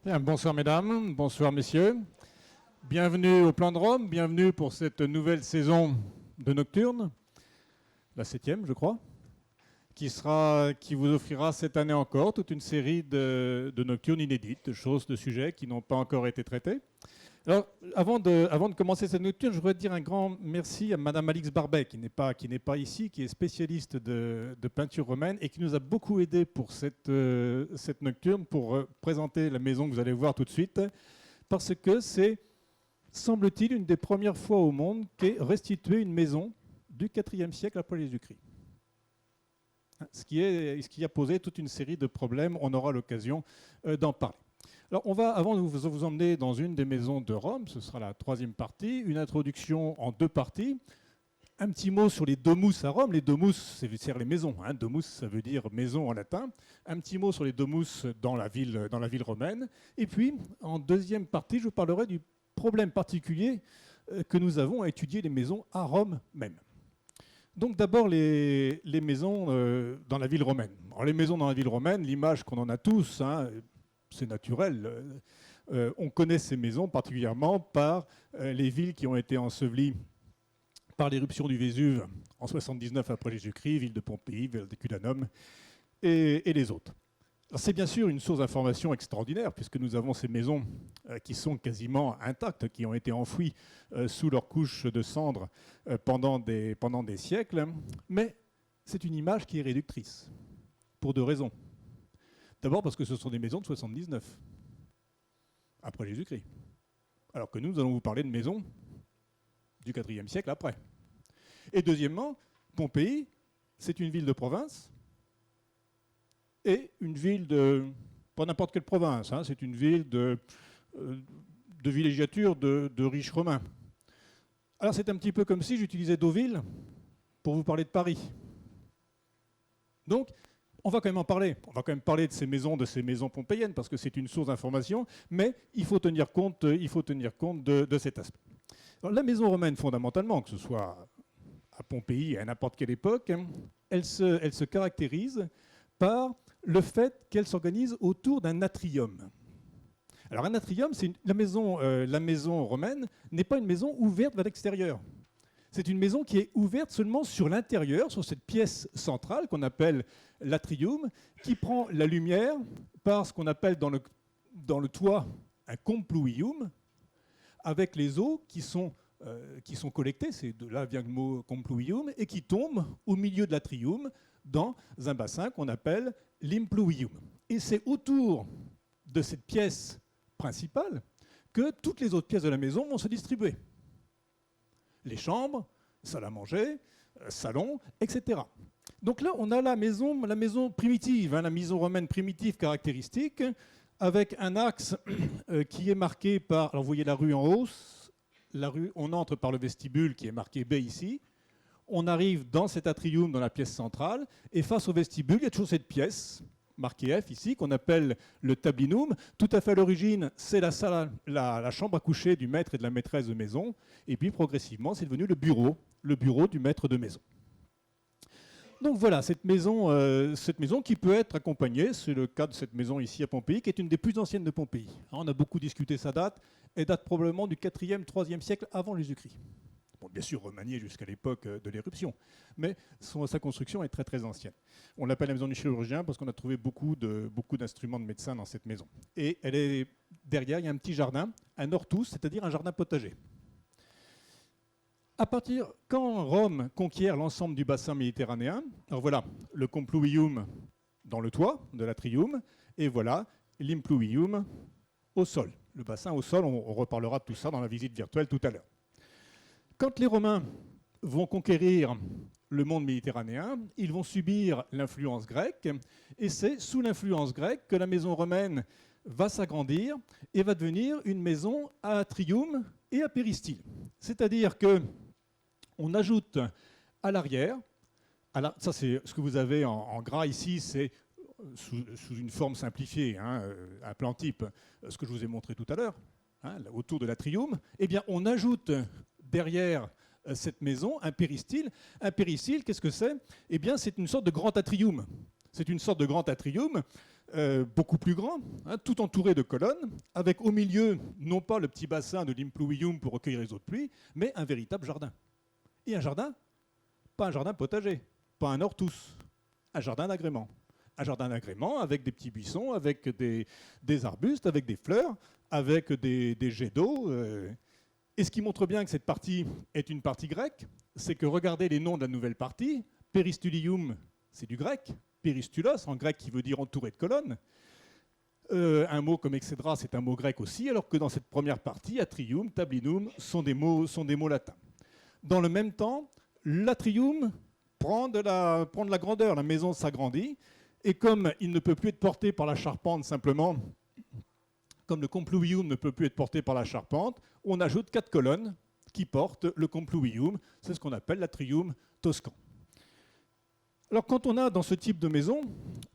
Bien, bonsoir mesdames, bonsoir messieurs. Bienvenue au Plan de Rome, bienvenue pour cette nouvelle saison de Nocturne, la 7e je crois, qui vous offrira cette année encore toute une série de nocturnes inédites, de choses, de sujets qui n'ont pas encore été traités. Alors, avant de commencer cette nocturne, je voudrais dire un grand merci à Madame Alix Barbet, qui n'est pas ici, qui est spécialiste de peinture romaine et qui nous a beaucoup aidé pour cette nocturne, pour présenter la maison que vous allez voir tout de suite, parce que c'est, semble-t-il, une des premières fois au monde qu'est restituée une maison du IVe siècle après Jésus-Christ. Ce qui a posé toute une série de problèmes, on aura l'occasion d'en parler. Alors, on va, avant de vous emmener dans une des maisons de Rome, ce sera la troisième partie, une introduction en deux parties. Un petit mot sur les domus à Rome. Les domus, c'est les maisons. Hein. Domus, ça veut dire maison en latin. Un petit mot sur les domus dans la ville romaine. Et puis, en deuxième partie, je vous parlerai du problème particulier que nous avons à étudier les maisons à Rome même. Donc d'abord les maisons dans la ville romaine. Alors, les maisons dans la ville romaine, l'image qu'on en a tous, hein, c'est naturel. On connaît ces maisons particulièrement par les villes qui ont été ensevelies par l'éruption du Vésuve en 79 après Jésus-Christ, ville de Pompéi, ville de Cudanum et les autres. C'est bien sûr une source d'information extraordinaire puisque nous avons ces maisons qui sont quasiment intactes, qui ont été enfouies sous leur couche de cendres pendant des siècles, mais c'est une image qui est réductrice pour deux raisons. D'abord parce que ce sont des maisons de 79, après Jésus-Christ. Alors que nous allons vous parler de maisons du IVe siècle après. Et deuxièmement, Pompéi, c'est une ville de province et une ville de... pas n'importe quelle province, hein, c'est une ville de villégiature de riches romains. Alors c'est un petit peu comme si j'utilisais Deauville pour vous parler de Paris. Donc, on va quand même en parler. On va quand même parler de ces maisons pompéiennes, parce que c'est une source d'information, mais il faut tenir compte de cet aspect. Alors, la maison romaine, fondamentalement, que ce soit à Pompéi, à n'importe quelle époque, elle se caractérise par le fait qu'elle s'organise autour d'un atrium. Alors un atrium, la maison romaine n'est pas une maison ouverte vers l'extérieur. C'est une maison qui est ouverte seulement sur l'intérieur, sur cette pièce centrale qu'on appelle l'atrium, qui prend la lumière par ce qu'on appelle dans le toit un compluium, avec les eaux qui sont collectées, c'est de là vient le mot compluium, et qui tombent au milieu de l'atrium dans un bassin qu'on appelle l'impluium. Et c'est autour de cette pièce principale que toutes les autres pièces de la maison vont se distribuer. Les chambres, salle à manger, salon, etc. Donc là, on a la maison primitive, hein, la maison romaine primitive caractéristique, avec un axe qui est marqué par... Alors vous voyez la rue en hausse, on entre par le vestibule qui est marqué B ici, on arrive dans cet atrium, dans la pièce centrale, et face au vestibule, il y a toujours cette pièce, marquée F ici, qu'on appelle le tablinum. Tout à fait à l'origine, c'est la chambre à coucher du maître et de la maîtresse de maison. Et puis progressivement, c'est devenu le bureau du maître de maison. Donc voilà, cette maison qui peut être accompagnée, c'est le cas de cette maison ici à Pompéi, qui est une des plus anciennes de Pompéi. On a beaucoup discuté sa date, elle date probablement du 4e, 3e siècle avant Jésus-Christ. Bon, bien sûr remaniée jusqu'à l'époque de l'éruption, mais sa construction est très très ancienne. On l'appelle la maison du chirurgien parce qu'on a trouvé beaucoup d'instruments de médecin dans cette maison. Et derrière, il y a un petit jardin, un hortus, c'est-à-dire un jardin potager. Quand Rome conquiert l'ensemble du bassin méditerranéen, alors voilà le compluium dans le toit de l'atrium, et voilà l'impluium au sol. Le bassin au sol, on reparlera de tout ça dans la visite virtuelle tout à l'heure. Quand les Romains vont conquérir le monde méditerranéen, ils vont subir l'influence grecque, et c'est sous l'influence grecque que la maison romaine va s'agrandir et va devenir une maison à atrium et à péristyle. C'est-à-dire qu'on ajoute à l'arrière, ça c'est ce que vous avez en gras ici, c'est sous une forme simplifiée, hein, un plan type, ce que je vous ai montré tout à l'heure, hein, autour de l'atrium, eh bien on ajoute derrière cette maison un péristyle. Un péristyle, qu'est-ce que c'est ? Eh bien, c'est une sorte de grand atrium. C'est une sorte de grand atrium beaucoup plus grand, hein, tout entouré de colonnes, avec au milieu, non pas le petit bassin de l'impluvium pour recueillir les eaux de pluie, mais un véritable jardin. Et un jardin, pas un jardin potager, pas un hortus, un jardin d'agrément. Un jardin d'agrément avec des petits buissons, avec des arbustes, avec des fleurs, avec des jets d'eau. Et ce qui montre bien que cette partie est une partie grecque, c'est que regardez les noms de la nouvelle partie. Peristylium, c'est du grec. Peristylos, en grec, qui veut dire entouré de colonnes. Un mot comme excédra, c'est un mot grec aussi, alors que dans cette première partie, atrium, tablinum sont des mots latins. Dans le même temps, l'atrium prend de la grandeur, la maison s'agrandit, et comme il ne peut plus être porté par la charpente simplement, comme le compluvium ne peut plus être porté par la charpente, on ajoute 4 colonnes qui portent le compluvium, c'est ce qu'on appelle l'atrium toscan. Alors quand on a dans ce type de maison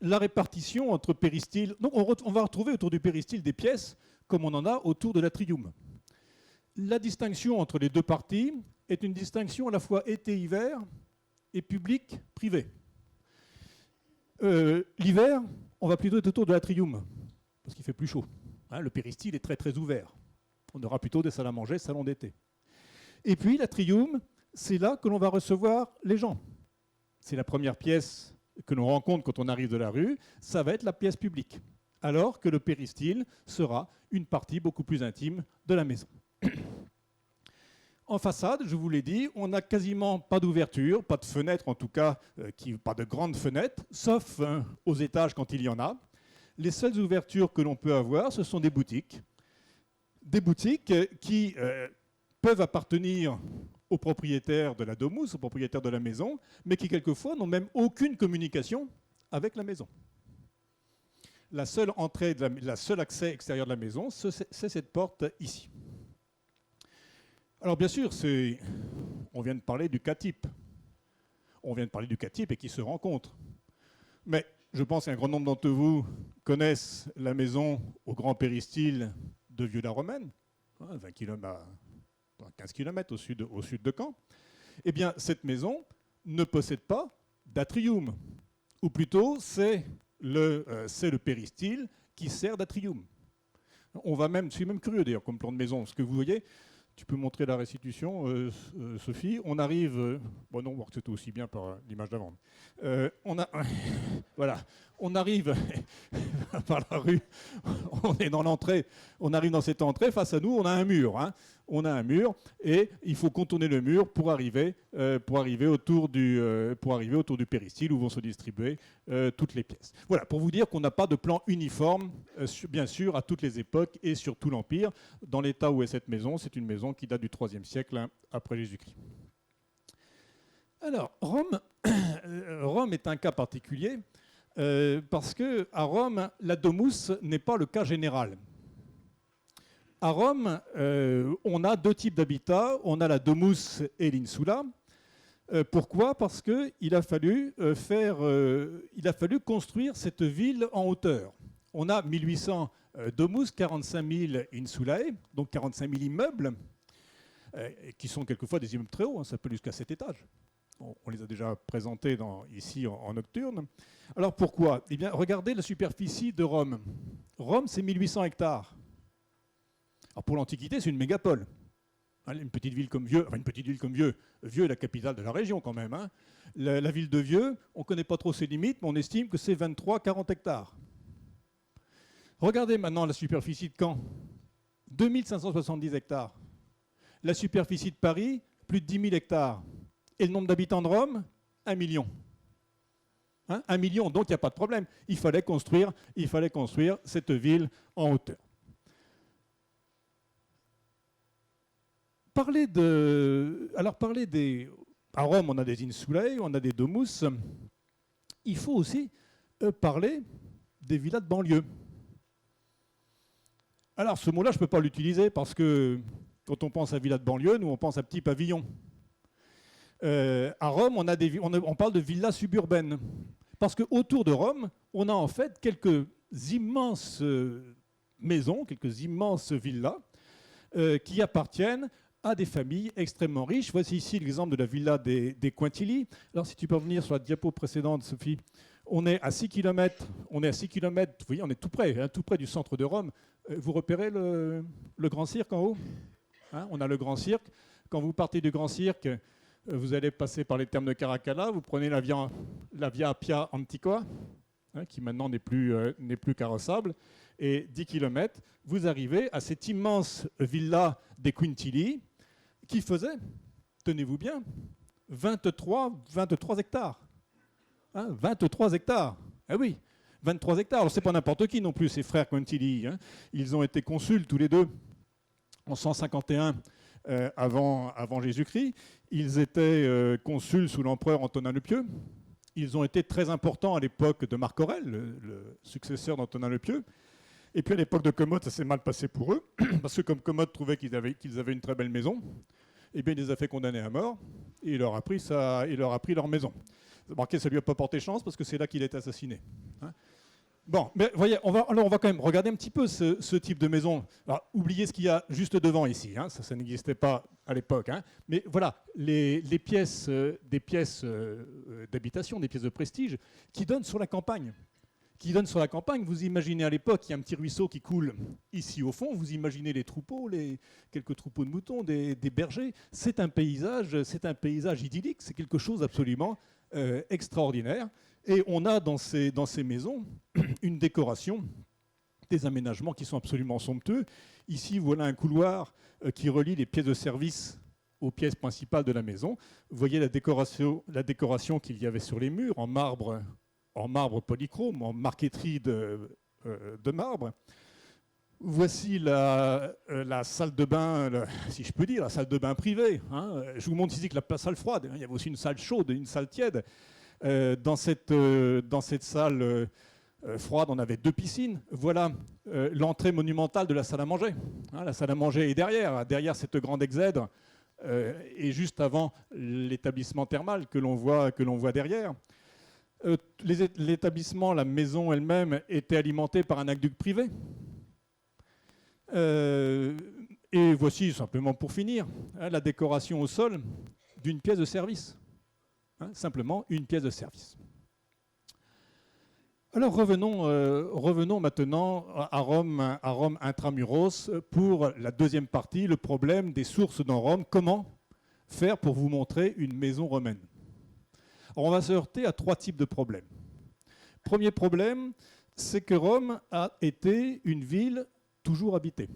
la répartition entre péristyles, donc on va retrouver autour du péristyle des pièces comme on en a autour de l'atrium. La distinction entre les deux parties est une distinction à la fois été-hiver et public-privé. L'hiver, on va plutôt être autour de l'atrium, parce qu'il fait plus chaud. Hein, le péristyle est très très ouvert. On aura plutôt des salles à manger, salons d'été. Et puis l'atrium, c'est là que l'on va recevoir les gens. C'est la première pièce que l'on rencontre quand on arrive de la rue, ça va être la pièce publique. Alors que le péristyle sera une partie beaucoup plus intime de la maison. En façade, je vous l'ai dit, on n'a quasiment pas d'ouverture, pas de fenêtre en tout cas, pas de grandes fenêtres, sauf aux étages quand il y en a. Les seules ouvertures que l'on peut avoir, ce sont des boutiques. Des boutiques qui peuvent appartenir aux propriétaires de la domus, aux propriétaires de la maison, mais qui quelquefois n'ont même aucune communication avec la maison. La seule accès extérieur de la maison, c'est cette porte ici. Alors bien sûr, on vient de parler du cas type. On vient de parler du cas type et qui se rencontre. Mais je pense qu'un grand nombre d'entre vous connaissent la maison au grand péristyle de Vieux-la-Romaine, 20 km 15 km au sud de Caen. Eh bien, cette maison ne possède pas d'atrium. Ou plutôt, c'est le péristyle qui sert d'atrium. Je suis même curieux d'ailleurs comme plan de maison, parce que vous voyez, tu peux montrer la restitution, Sophie. On arrive... bon non, voir que c'était aussi bien par l'image d'avant. Voilà, on arrive par la rue, on est dans l'entrée, on arrive dans cette entrée, face à nous, on a un mur. Hein. On a un mur et il faut contourner le mur pour arriver autour du péristyle où vont se distribuer toutes les pièces. Voilà, pour vous dire qu'on n'a pas de plan uniforme, bien sûr, à toutes les époques et sur tout l'Empire. Dans l'état où est cette maison, c'est une maison qui date du IIIe siècle après Jésus-Christ. Alors, Rome est un cas particulier parce qu'à Rome, la domus n'est pas le cas général. À Rome, on a deux types d'habitats. On a la domus et l'insula. Pourquoi ? Parce qu'il a fallu construire cette ville en hauteur. On a 1800 domus, 45 000 insulae, donc 45 000 immeubles, qui sont quelquefois des immeubles très hauts, hein, ça peut jusqu'à 7 étages. On les a déjà présentés ici en nocturne. Alors pourquoi ? Eh bien, regardez la superficie de Rome. Rome, c'est 1800 hectares. Alors pour l'Antiquité, c'est une mégapole. Une petite ville comme Vieux, Vieux est la capitale de la région quand même. Hein. La ville de Vieux, on ne connaît pas trop ses limites, mais on estime que c'est 23-40 hectares. Regardez maintenant la superficie de Caen, 2570 hectares. La superficie de Paris, plus de 10 000 hectares. Et le nombre d'habitants de Rome, 1 million. 1 million, donc il n'y a pas de problème. Il fallait construire cette ville en hauteur. À Rome, on a des insulae, on a des domus. Il faut aussi parler des villas de banlieue. Alors, ce mot-là, je ne peux pas l'utiliser parce que quand on pense à villa de banlieue, nous, on pense à petit pavillon. À Rome, on parle de villas suburbaines. Parce qu'autour de Rome, on a en fait quelques immenses maisons, quelques immenses villas qui appartiennent à des familles extrêmement riches. Voici ici l'exemple de la villa des Quintili. Alors, si tu peux revenir sur la diapo précédente, Sophie, On est à 6 km, vous voyez, on est tout près, hein, tout près du centre de Rome. Vous repérez le Grand Cirque en haut, hein? On a le Grand Cirque. Quand vous partez du Grand Cirque, vous allez passer par les thermes de Caracalla, vous prenez la Via Appia Antiqua, hein, qui maintenant n'est plus carrossable, et 10 km, vous arrivez à cette immense villa des Quintili qui faisait, tenez-vous bien, 23 hectares. Hein, 23 hectares. Ah oui, 23 hectares. Alors, ce n'est pas n'importe qui non plus, ces frères Quintili. Hein. Ils ont été consuls tous les deux en 151 avant Jésus-Christ. Ils étaient consuls sous l'empereur Antonin le Pieux. Ils ont été très importants à l'époque de Marc Aurèle, le successeur d'Antonin le Pieux. Et puis à l'époque de Commode, ça s'est mal passé pour eux, parce que comme Commode trouvait qu'ils avaient une très belle maison, eh bien, il les a fait condamner à mort, et il leur a pris leur maison. Remarquez, ça ne lui a pas porté chance, parce que c'est là qu'il est assassiné. Hein. Bon, mais voyez, on va quand même regarder un petit peu ce type de maison. Alors, oubliez ce qu'il y a juste devant ici, hein, ça n'existait pas à l'époque. Hein. Mais voilà, des pièces d'habitation, des pièces de prestige, qui donnent sur la campagne. Vous imaginez à l'époque, il y a un petit ruisseau qui coule ici au fond, vous imaginez les troupeaux, quelques troupeaux de moutons, des bergers. C'est un paysage idyllique, c'est quelque chose d'absolument extraordinaire. Et on a dans ces maisons une décoration, des aménagements qui sont absolument somptueux. Ici, voilà un couloir qui relie les pièces de service aux pièces principales de la maison. Vous voyez la décoration qu'il y avait sur les murs en marbre polychrome, en marqueterie de marbre. Voici la salle de bain, si je peux dire, la salle de bain privée. Hein. Je vous montre ici que la salle froide, il y avait aussi une salle chaude et une salle tiède. Dans cette salle froide, on avait 2 piscines. Voilà l'entrée monumentale de la salle à manger. Hein, la salle à manger est derrière cette grande exèdre, et juste avant l'établissement thermal que l'on voit derrière. L'établissement, la maison elle-même, était alimentée par un aqueduc privé. Et voici, simplement pour finir, hein, la décoration au sol d'une pièce de service. Hein, simplement une pièce de service. Alors revenons maintenant à Rome intramuros pour la deuxième partie, le problème des sources dans Rome. Comment faire pour vous montrer une maison romaine? Alors, on va se heurter à 3 types de problèmes. Premier problème, c'est que Rome a été une ville toujours habitée.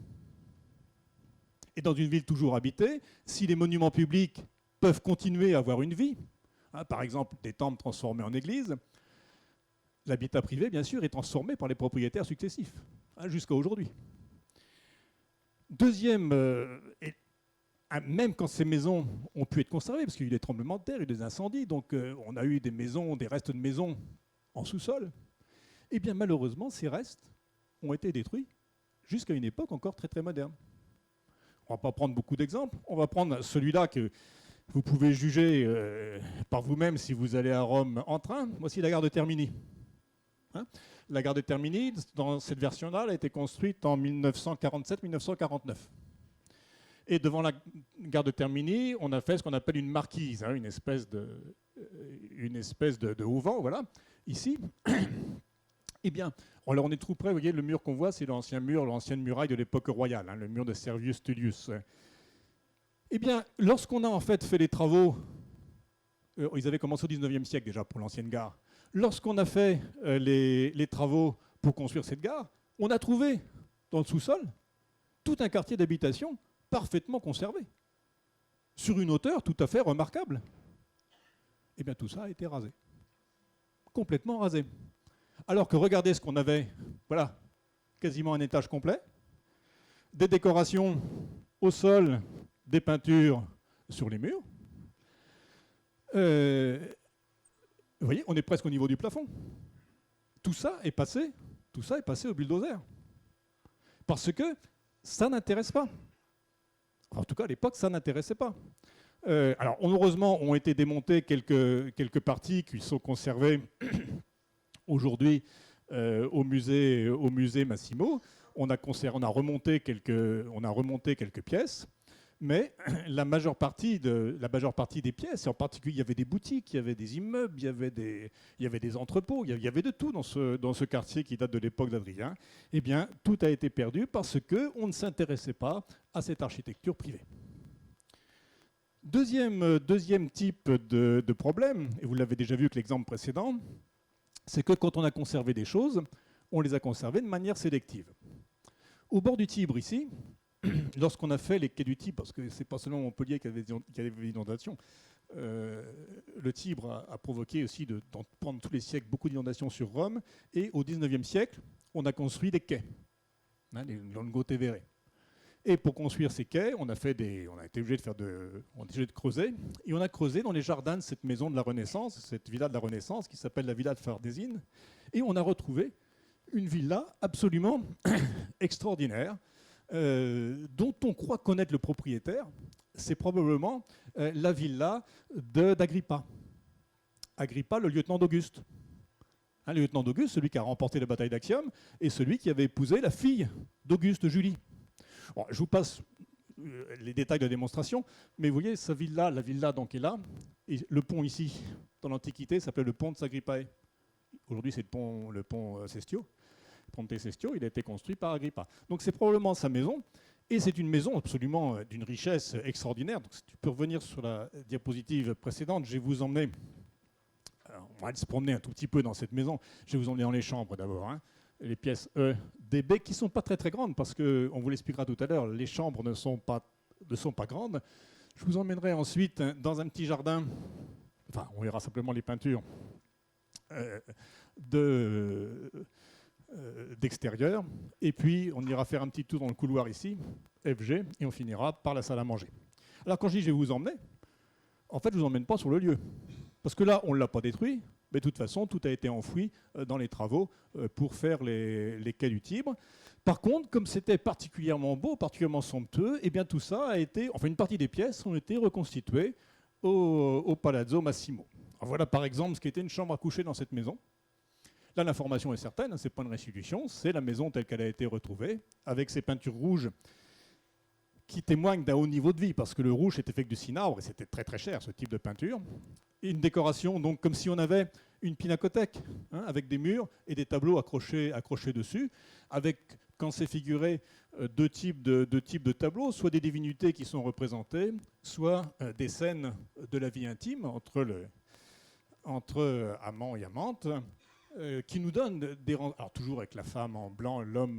Et dans une ville toujours habitée, si les monuments publics peuvent continuer à avoir une vie, hein, par exemple des temples transformés en églises, l'habitat privé, bien sûr, est transformé par les propriétaires successifs, hein, jusqu'à aujourd'hui. Deuxième, même quand ces maisons ont pu être conservées, parce qu'il y a eu des tremblements de terre, il y a eu des incendies, donc on a eu des restes de maisons en sous-sol, eh bien malheureusement, ces restes ont été détruits jusqu'à une époque encore très très moderne. On ne va pas prendre beaucoup d'exemples, on va prendre celui-là que vous pouvez juger par vous-même si vous allez à Rome en train. Voici la gare de Termini. Hein, la gare de Termini, dans cette version-là, elle a été construite en 1947-1949. Et devant la gare de Termini, on a fait ce qu'on appelle une marquise, hein, une espèce de auvent, voilà, ici. Eh bien, alors on est tout près, vous voyez, le mur qu'on voit, c'est l'ancienne muraille de l'époque royale, hein, le mur de Servius Tullius. Eh bien, lorsqu'on a en fait les travaux, ils avaient commencé au 19e siècle déjà pour l'ancienne gare, lorsqu'on a fait les travaux pour construire cette gare, on a trouvé dans le sous-sol tout un quartier d'habitation parfaitement conservé, sur une hauteur tout à fait remarquable. Eh bien, tout ça a été rasé, complètement rasé. Alors que regardez ce qu'on avait, voilà, quasiment un étage complet, des décorations au sol, des peintures sur les murs. Vous voyez, on est presque au niveau du plafond. Tout ça est passé au bulldozer. Parce que ça n'intéresse pas. En tout cas, à l'époque, ça n'intéressait pas. Alors, heureusement, ont été démontées quelques parties qui sont conservées aujourd'hui au musée Massimo. On a remonté quelques pièces. Mais la majeure partie des pièces, et en particulier il y avait des boutiques, il y avait des immeubles, il y avait des entrepôts, il y avait de tout dans ce quartier qui date de l'époque d'Adrien, eh bien tout a été perdu parce qu'on ne s'intéressait pas à cette architecture privée. Deuxième type de problème, et vous l'avez déjà vu avec l'exemple précédent, c'est que quand on a conservé des choses, on les a conservées de manière sélective. Au bord du Tibre, ici, lorsqu'on a fait les quais du Tibre, parce que ce n'est pas seulement Montpellier qui avait des inondations, le Tibre a provoqué aussi, pendant tous les siècles, beaucoup d'inondations sur Rome, et au XIXe siècle, on a construit des quais, les Longo Tevere. Et pour construire ces quais, on a été obligé de creuser, et on a creusé dans les jardins de cette maison de la Renaissance, cette villa de la Renaissance, qui s'appelle la villa de Fardesine, et on a retrouvé une villa absolument extraordinaire, dont on croit connaître le propriétaire. C'est probablement la villa d'Agrippa. Agrippa, le lieutenant d'Auguste. Le lieutenant d'Auguste, celui qui a remporté la bataille d'Actium, et celui qui avait épousé la fille d'Auguste, Julie. Bon, je vous passe les détails de la démonstration, mais vous voyez, la villa donc est là, et le pont ici, dans l'Antiquité, s'appelait le pont de S'Agrippae. Aujourd'hui, c'est le pont Cestio. Ponte Cestio, il a été construit par Agrippa. Donc c'est probablement sa maison, et c'est une maison absolument d'une richesse extraordinaire. Donc, si tu peux revenir sur la diapositive précédente, je vais vous emmener, on va aller se promener un tout petit peu dans cette maison, je vais vous emmener dans les chambres d'abord, les pièces E, D, B, qui ne sont pas très très grandes, parce qu'on vous l'expliquera tout à l'heure, les chambres ne sont pas grandes. Je vous emmènerai ensuite dans un petit jardin, enfin on verra simplement les peintures d'extérieur, et puis on ira faire un petit tour dans le couloir ici, FG, et on finira par la salle à manger. Alors quand je dis je vais vous emmener, en fait je ne vous emmène pas sur le lieu, parce que là on ne l'a pas détruit, mais de toute façon tout a été enfoui dans les travaux pour faire les quais du Tibre. Par contre, comme c'était particulièrement beau, particulièrement somptueux, et bien tout ça a été, enfin une partie des pièces ont été reconstituées au Palazzo Massimo. Alors voilà par exemple ce qui était une chambre à coucher dans cette maison. Là, l'information est certaine, ce n'est pas une restitution, c'est la maison telle qu'elle a été retrouvée, avec ses peintures rouges qui témoignent d'un haut niveau de vie, parce que le rouge était fait avec du cinabre, et c'était très très cher, ce type de peinture. Et une décoration, donc comme si on avait une pinacothèque, avec des murs et des tableaux accrochés dessus, avec, quand c'est figuré, deux types de tableaux, soit des divinités qui sont représentées, soit des scènes de la vie intime entre amant et amante, qui nous donne alors toujours avec la femme en blanc, l'homme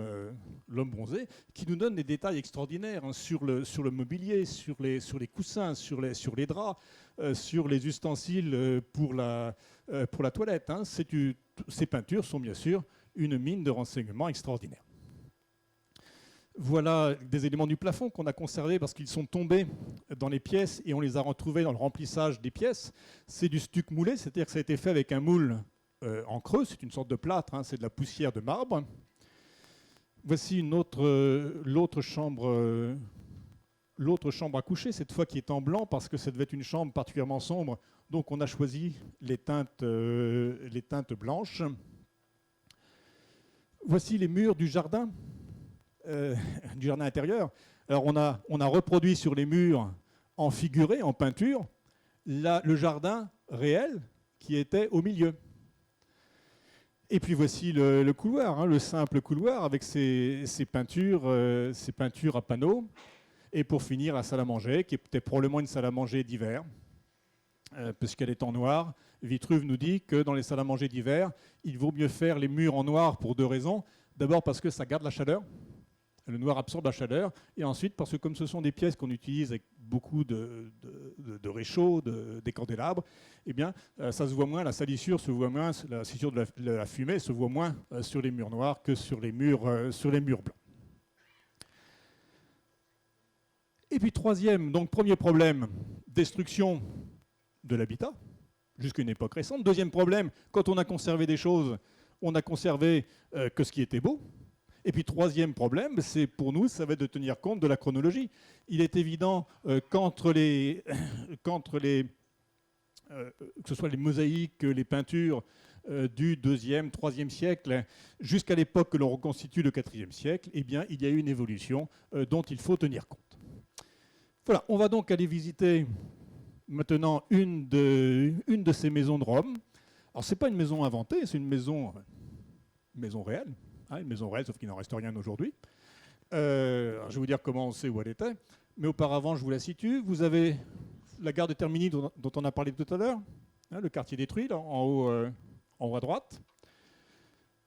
bronzé, qui nous donne des détails extraordinaires sur le mobilier, sur les coussins, sur les draps, sur les ustensiles pour la toilette. Ces peintures sont bien sûr une mine de renseignements extraordinaire. Voilà des éléments du plafond qu'on a conservés parce qu'ils sont tombés dans les pièces et on les a retrouvés dans le remplissage des pièces. C'est du stuc moulé, c'est-à-dire que ça a été fait avec un moule en creux, c'est une sorte de plâtre, c'est de la poussière de marbre. Voici l'autre chambre à coucher, cette fois qui est en blanc parce que ça devait être une chambre particulièrement sombre, donc on a choisi les teintes blanches. Voici les murs du jardin intérieur. Alors on a reproduit sur les murs en figuré, en peinture, le jardin réel qui était au milieu. Et puis voici le couloir, le simple couloir avec ses peintures à panneaux. Et pour finir, la salle à manger, qui était probablement une salle à manger d'hiver, puisqu'elle est en noir. Vitruve nous dit que dans les salles à manger d'hiver, il vaut mieux faire les murs en noir pour deux raisons. D'abord parce que ça garde la chaleur. Le noir absorbe la chaleur. Et ensuite parce que comme ce sont des pièces qu'on utilise avec beaucoup de réchauds, des candélabres, eh bien, ça se voit moins, la salissure se voit moins, la salissure de la fumée se voit moins sur les murs noirs que sur les murs blancs. Et puis premier problème, destruction de l'habitat, jusqu'à une époque récente. Deuxième problème, quand on a conservé des choses, on a conservé que ce qui était beau. Et puis troisième problème, c'est pour nous, ça va être de tenir compte de la chronologie. Il est évident que ce soit les mosaïques, les peintures du 2e, 3e siècle, jusqu'à l'époque que l'on reconstitue le 4e siècle, eh bien, il y a eu une évolution dont il faut tenir compte. Voilà, on va donc aller visiter maintenant une de ces maisons de Rome. Alors, ce n'est pas une maison inventée, c'est une maison réelle. Une maison réelle, sauf qu'il n'en reste rien aujourd'hui. Je vais vous dire comment on sait où elle était. Mais auparavant, je vous la situe. Vous avez la gare de Termini dont on a parlé tout à l'heure, le quartier détruit, là, en haut à droite.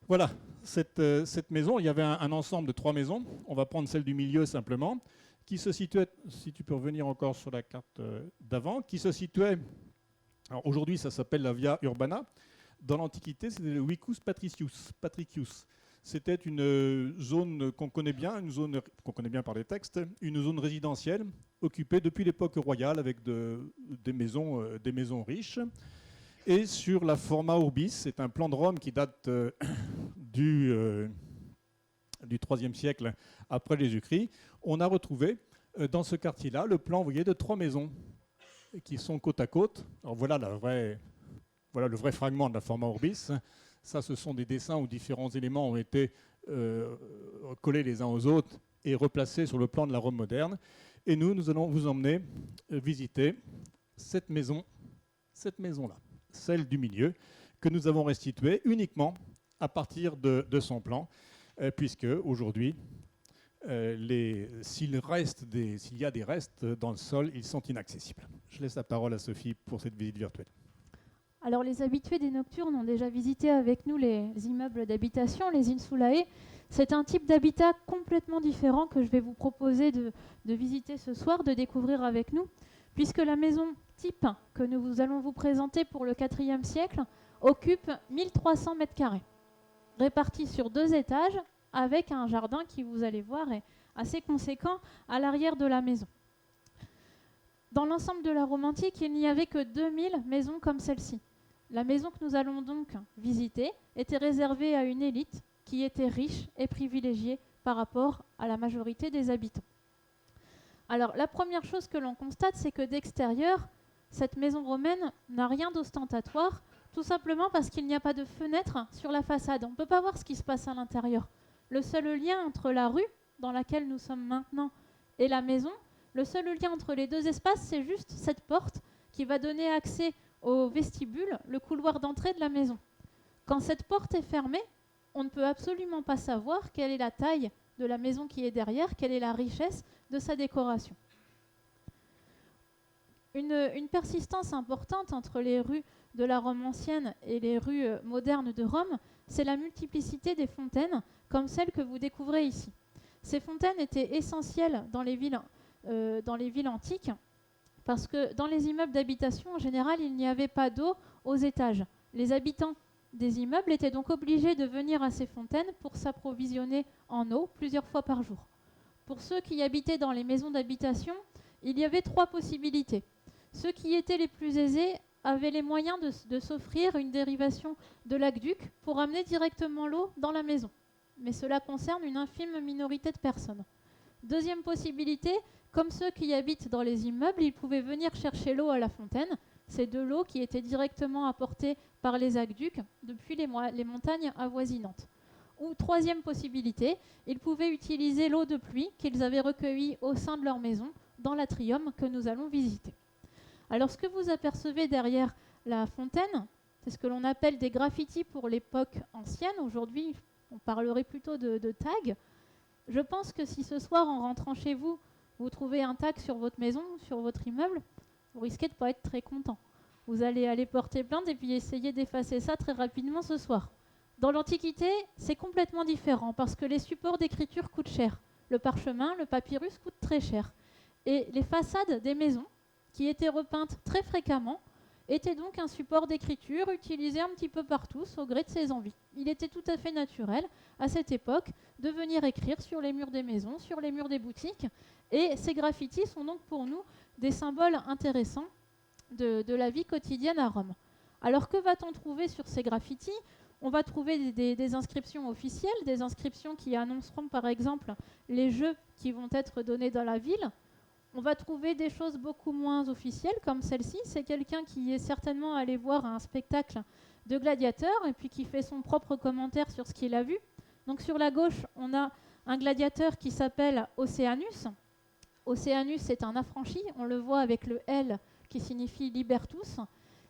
Voilà, cette maison, il y avait un ensemble de 3 maisons. On va prendre celle du milieu simplement, qui se situait, si tu peux revenir encore sur la carte d'avant, qui se situait, alors aujourd'hui ça s'appelle la Via Urbana, dans l'Antiquité c'était le Vicus Patricius. C'était une zone qu'on connaît bien, par les textes, une zone résidentielle occupée depuis l'époque royale avec des maisons riches. Et sur la Forma Urbis, c'est un plan de Rome qui date du IIIe siècle après Jésus-Christ. On a retrouvé dans ce quartier-là le plan, vous voyez, de 3 maisons qui sont côte à côte. Alors voilà le vrai fragment de la Forma Urbis. Ça, ce sont des dessins où différents éléments ont été collés les uns aux autres et replacés sur le plan de la Rome moderne. Et nous allons vous emmener visiter cette maison-là, celle du milieu, que nous avons restituée uniquement à partir de son plan, puisque aujourd'hui, s'il y a des restes dans le sol, ils sont inaccessibles. Je laisse la parole à Sophie pour cette visite virtuelle. Alors les habitués des Nocturnes ont déjà visité avec nous les immeubles d'habitation, les insulae. C'est un type d'habitat complètement différent que je vais vous proposer de visiter ce soir, de découvrir avec nous, puisque la maison type que nous allons vous présenter pour le IVe siècle occupe 1300 m², répartis sur 2 étages, avec un jardin qui, vous allez voir, est assez conséquent à l'arrière de la maison. Dans l'ensemble de la Rome antique, il n'y avait que 2000 maisons comme celle-ci. La maison que nous allons donc visiter était réservée à une élite qui était riche et privilégiée par rapport à la majorité des habitants. Alors, la première chose que l'on constate, c'est que d'extérieur, cette maison romaine n'a rien d'ostentatoire, tout simplement parce qu'il n'y a pas de fenêtre sur la façade. On ne peut pas voir ce qui se passe à l'intérieur. Le seul lien entre la rue, dans laquelle nous sommes maintenant, et la maison, le seul lien entre les 2 espaces, c'est juste cette porte qui va donner accès au vestibule, le couloir d'entrée de la maison. Quand cette porte est fermée, on ne peut absolument pas savoir quelle est la taille de la maison qui est derrière, quelle est la richesse de sa décoration. Une persistance importante entre les rues de la Rome ancienne et les rues modernes de Rome, c'est la multiplicité des fontaines, comme celle que vous découvrez ici. Ces fontaines étaient essentielles dans les villes antiques, parce que dans les immeubles d'habitation, en général, il n'y avait pas d'eau aux étages. Les habitants des immeubles étaient donc obligés de venir à ces fontaines pour s'approvisionner en eau plusieurs fois par jour. Pour ceux qui habitaient dans les maisons d'habitation, il y avait 3 possibilités. Ceux qui étaient les plus aisés avaient les moyens de s'offrir une dérivation de l'aqueduc pour amener directement l'eau dans la maison. Mais cela concerne une infime minorité de personnes. Deuxième possibilité, comme ceux qui habitent dans les immeubles, ils pouvaient venir chercher l'eau à la fontaine. C'est de l'eau qui était directement apportée par les aqueducs depuis les montagnes avoisinantes. Ou troisième possibilité, ils pouvaient utiliser l'eau de pluie qu'ils avaient recueillie au sein de leur maison, dans l'atrium que nous allons visiter. Alors ce que vous apercevez derrière la fontaine, c'est ce que l'on appelle des graffitis pour l'époque ancienne. Aujourd'hui, on parlerait plutôt de tags. Je pense que si ce soir, en rentrant chez vous, vous trouvez un tag sur votre maison, sur votre immeuble, vous risquez de ne pas être très content. Vous allez aller porter plainte et puis essayer d'effacer ça très rapidement ce soir. Dans l'Antiquité, c'est complètement différent parce que les supports d'écriture coûtent cher. Le parchemin, le papyrus coûtent très cher. Et les façades des maisons, qui étaient repeintes très fréquemment, étaient donc un support d'écriture utilisé un petit peu partout au gré de ses envies. Il était tout à fait naturel à cette époque de venir écrire sur les murs des maisons, sur les murs des boutiques. Et ces graffitis sont donc pour nous des symboles intéressants de la vie quotidienne à Rome. Alors que va-t-on trouver sur ces graffitis ? On va trouver des inscriptions officielles, des inscriptions qui annonceront par exemple les jeux qui vont être donnés dans la ville. On va trouver des choses beaucoup moins officielles comme celle-ci. C'est quelqu'un qui est certainement allé voir un spectacle de gladiateurs et puis qui fait son propre commentaire sur ce qu'il a vu. Donc sur la gauche, on a un gladiateur qui s'appelle Océanus. Océanus, c'est un affranchi, on le voit avec le L qui signifie Libertus.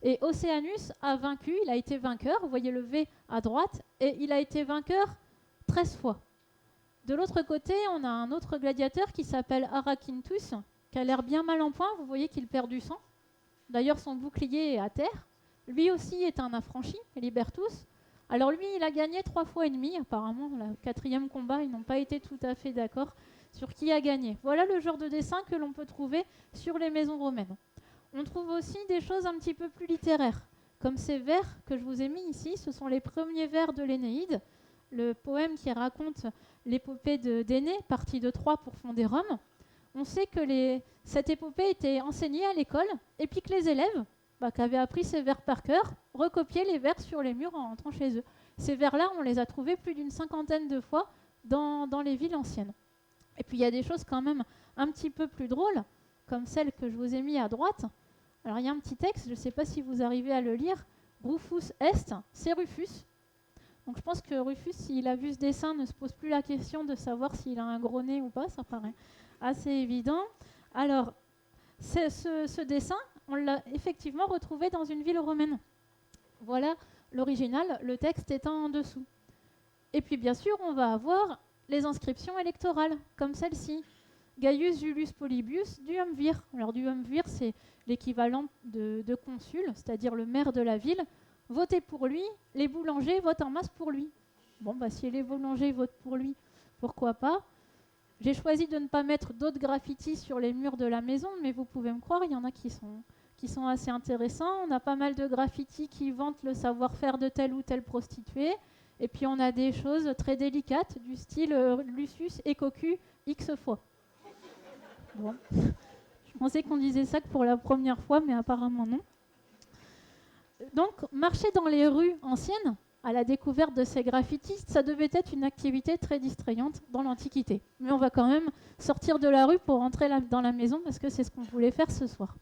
Et Océanus a vaincu, il a été vainqueur, vous voyez le V à droite, et il a été vainqueur 13 fois. De l'autre côté, on a un autre gladiateur qui s'appelle Aracynthus, qui a l'air bien mal en point, vous voyez qu'il perd du sang. D'ailleurs, son bouclier est à terre. Lui aussi est un affranchi, Libertus. Alors lui, il a gagné 3 fois et demi, apparemment, le 4e combat, ils n'ont pas été tout à fait d'accord sur qui a gagné. Voilà le genre de dessin que l'on peut trouver sur les maisons romaines. On trouve aussi des choses un petit peu plus littéraires, comme ces vers que je vous ai mis ici. Ce sont les premiers vers de l'Énéide, le poème qui raconte l'épopée d'Énée, partie de Troie pour fonder Rome. On sait que cette épopée était enseignée à l'école, et puis que les élèves, qui avaient appris ces vers par cœur, recopiaient les vers sur les murs en rentrant chez eux. Ces vers-là, on les a trouvés plus d'une 50aine de fois dans les villes anciennes. Et puis il y a des choses quand même un petit peu plus drôles, comme celle que je vous ai mis à droite. Alors il y a un petit texte, je ne sais pas si vous arrivez à le lire. Rufus est, c'est Rufus. Donc je pense que Rufus, s'il a vu ce dessin, ne se pose plus la question de savoir s'il a un gros nez ou pas, ça paraît assez évident. Alors, ce dessin, on l'a effectivement retrouvé dans une ville romaine. Voilà l'original, le texte étant en dessous. Et puis bien sûr, on va avoir les inscriptions électorales, comme celle-ci. Gaius Julius Polybius duumvir. Alors duumvir, c'est l'équivalent de consul, c'est-à-dire le maire de la ville. Votez pour lui, les boulangers votent en masse pour lui. Bon, si les boulangers votent pour lui, pourquoi pas. J'ai choisi de ne pas mettre d'autres graffitis sur les murs de la maison, mais vous pouvez me croire, il y en a qui sont assez intéressants. On a pas mal de graffitis qui vantent le savoir-faire de telle ou telle prostituée. Et puis on a des choses très délicates, du style Lucius et cocu X fois. Bon. Je pensais qu'on disait ça que pour la première fois, mais apparemment non. Donc, marcher dans les rues anciennes, à la découverte de ces graffitis, ça devait être une activité très distrayante dans l'Antiquité. Mais on va quand même sortir de la rue pour entrer dans la maison, parce que c'est ce qu'on voulait faire ce soir.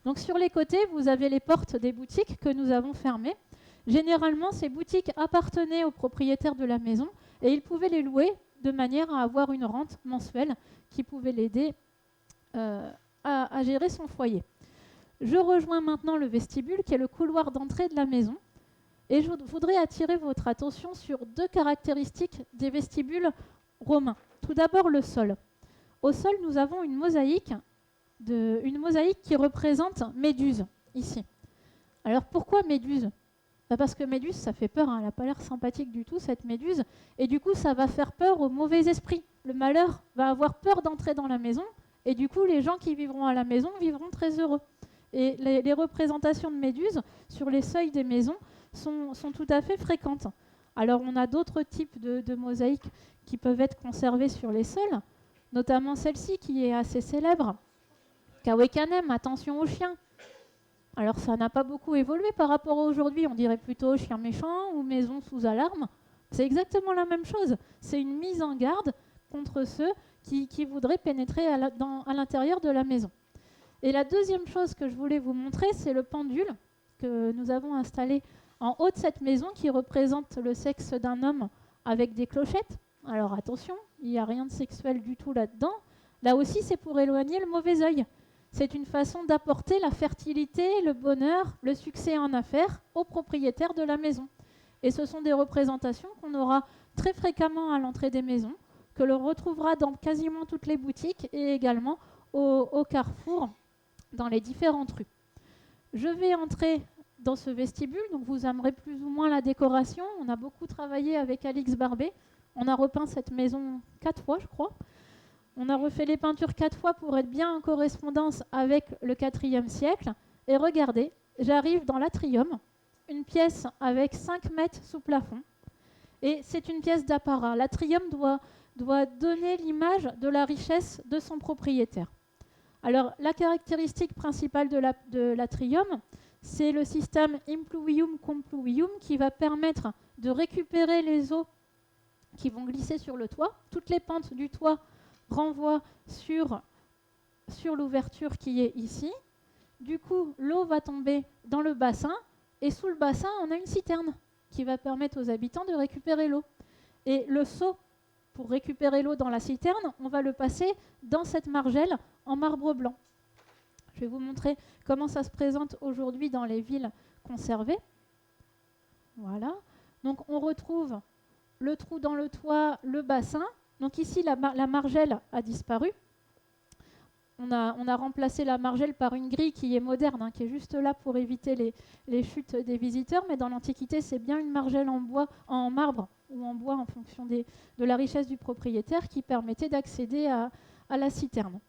Donc sur les côtés, vous avez les portes des boutiques que nous avons fermées. Généralement, ces boutiques appartenaient aux propriétaires de la maison, et ils pouvaient les louer de manière à avoir une rente mensuelle qui pouvait l'aider à gérer son foyer. Je rejoins maintenant le vestibule, qui est le couloir d'entrée de la maison. Et je voudrais attirer votre attention sur 2 caractéristiques des vestibules romains. Tout d'abord, le sol. Au sol, nous avons une mosaïque qui représente Méduse, ici. Alors, pourquoi Méduse ? Parce que Méduse, ça fait peur, hein. Elle n'a pas l'air sympathique du tout, cette Méduse. Et du coup, ça va faire peur aux mauvais esprits. Le malheur va avoir peur d'entrer dans la maison. Et du coup, les gens qui vivront à la maison vivront très heureux. Et les représentations de Méduse sur les seuils des maisons sont tout à fait fréquentes. Alors on a d'autres types de mosaïques qui peuvent être conservées sur les sols, notamment celle-ci qui est assez célèbre. Kawekanem, attention aux chiens. Alors ça n'a pas beaucoup évolué par rapport à aujourd'hui, on dirait plutôt chien méchant ou maison sous alarme. C'est exactement la même chose, c'est une mise en garde contre ceux qui voudraient pénétrer à l'intérieur de la maison. Et la deuxième chose que je voulais vous montrer, c'est le pendule que nous avons installé en haut de cette maison qui représente le sexe d'un homme avec des clochettes. Alors attention, il n'y a rien de sexuel du tout là-dedans. Là aussi, c'est pour éloigner le mauvais œil. C'est une façon d'apporter la fertilité, le bonheur, le succès en affaires aux propriétaires de la maison. Et ce sont des représentations qu'on aura très fréquemment à l'entrée des maisons, que l'on retrouvera dans quasiment toutes les boutiques et également au carrefour, dans les différentes rues. Je vais entrer dans ce vestibule, donc vous aimerez plus ou moins la décoration. On a beaucoup travaillé avec Alix Barbet. On a repeint cette maison 4 fois, je crois. On a refait les peintures 4 fois pour être bien en correspondance avec le 4e siècle. Et regardez, j'arrive dans l'atrium, une pièce avec 5 mètres sous plafond. Et c'est une pièce d'apparat. L'atrium doit donner l'image de la richesse de son propriétaire. Alors, la caractéristique principale de l'atrium, c'est le système impluvium compluvium qui va permettre de récupérer les eaux qui vont glisser sur le toit. Toutes les pentes du toit renvoient sur l'ouverture qui est ici. Du coup, l'eau va tomber dans le bassin et sous le bassin, on a une citerne qui va permettre aux habitants de récupérer l'eau. Et le seau pour récupérer l'eau dans la citerne, on va le passer dans cette margelle en marbre blanc. Je vais vous montrer comment ça se présente aujourd'hui dans les villes conservées. Voilà. Donc on retrouve le trou dans le toit, le bassin. Donc ici, la margelle a disparu. On a remplacé la margelle par une grille qui est moderne, qui est juste là pour éviter les chutes des visiteurs. Mais dans l'Antiquité, c'est bien une margelle en bois, en marbre ou en bois en fonction de la richesse du propriétaire qui permettait d'accéder à la citerne.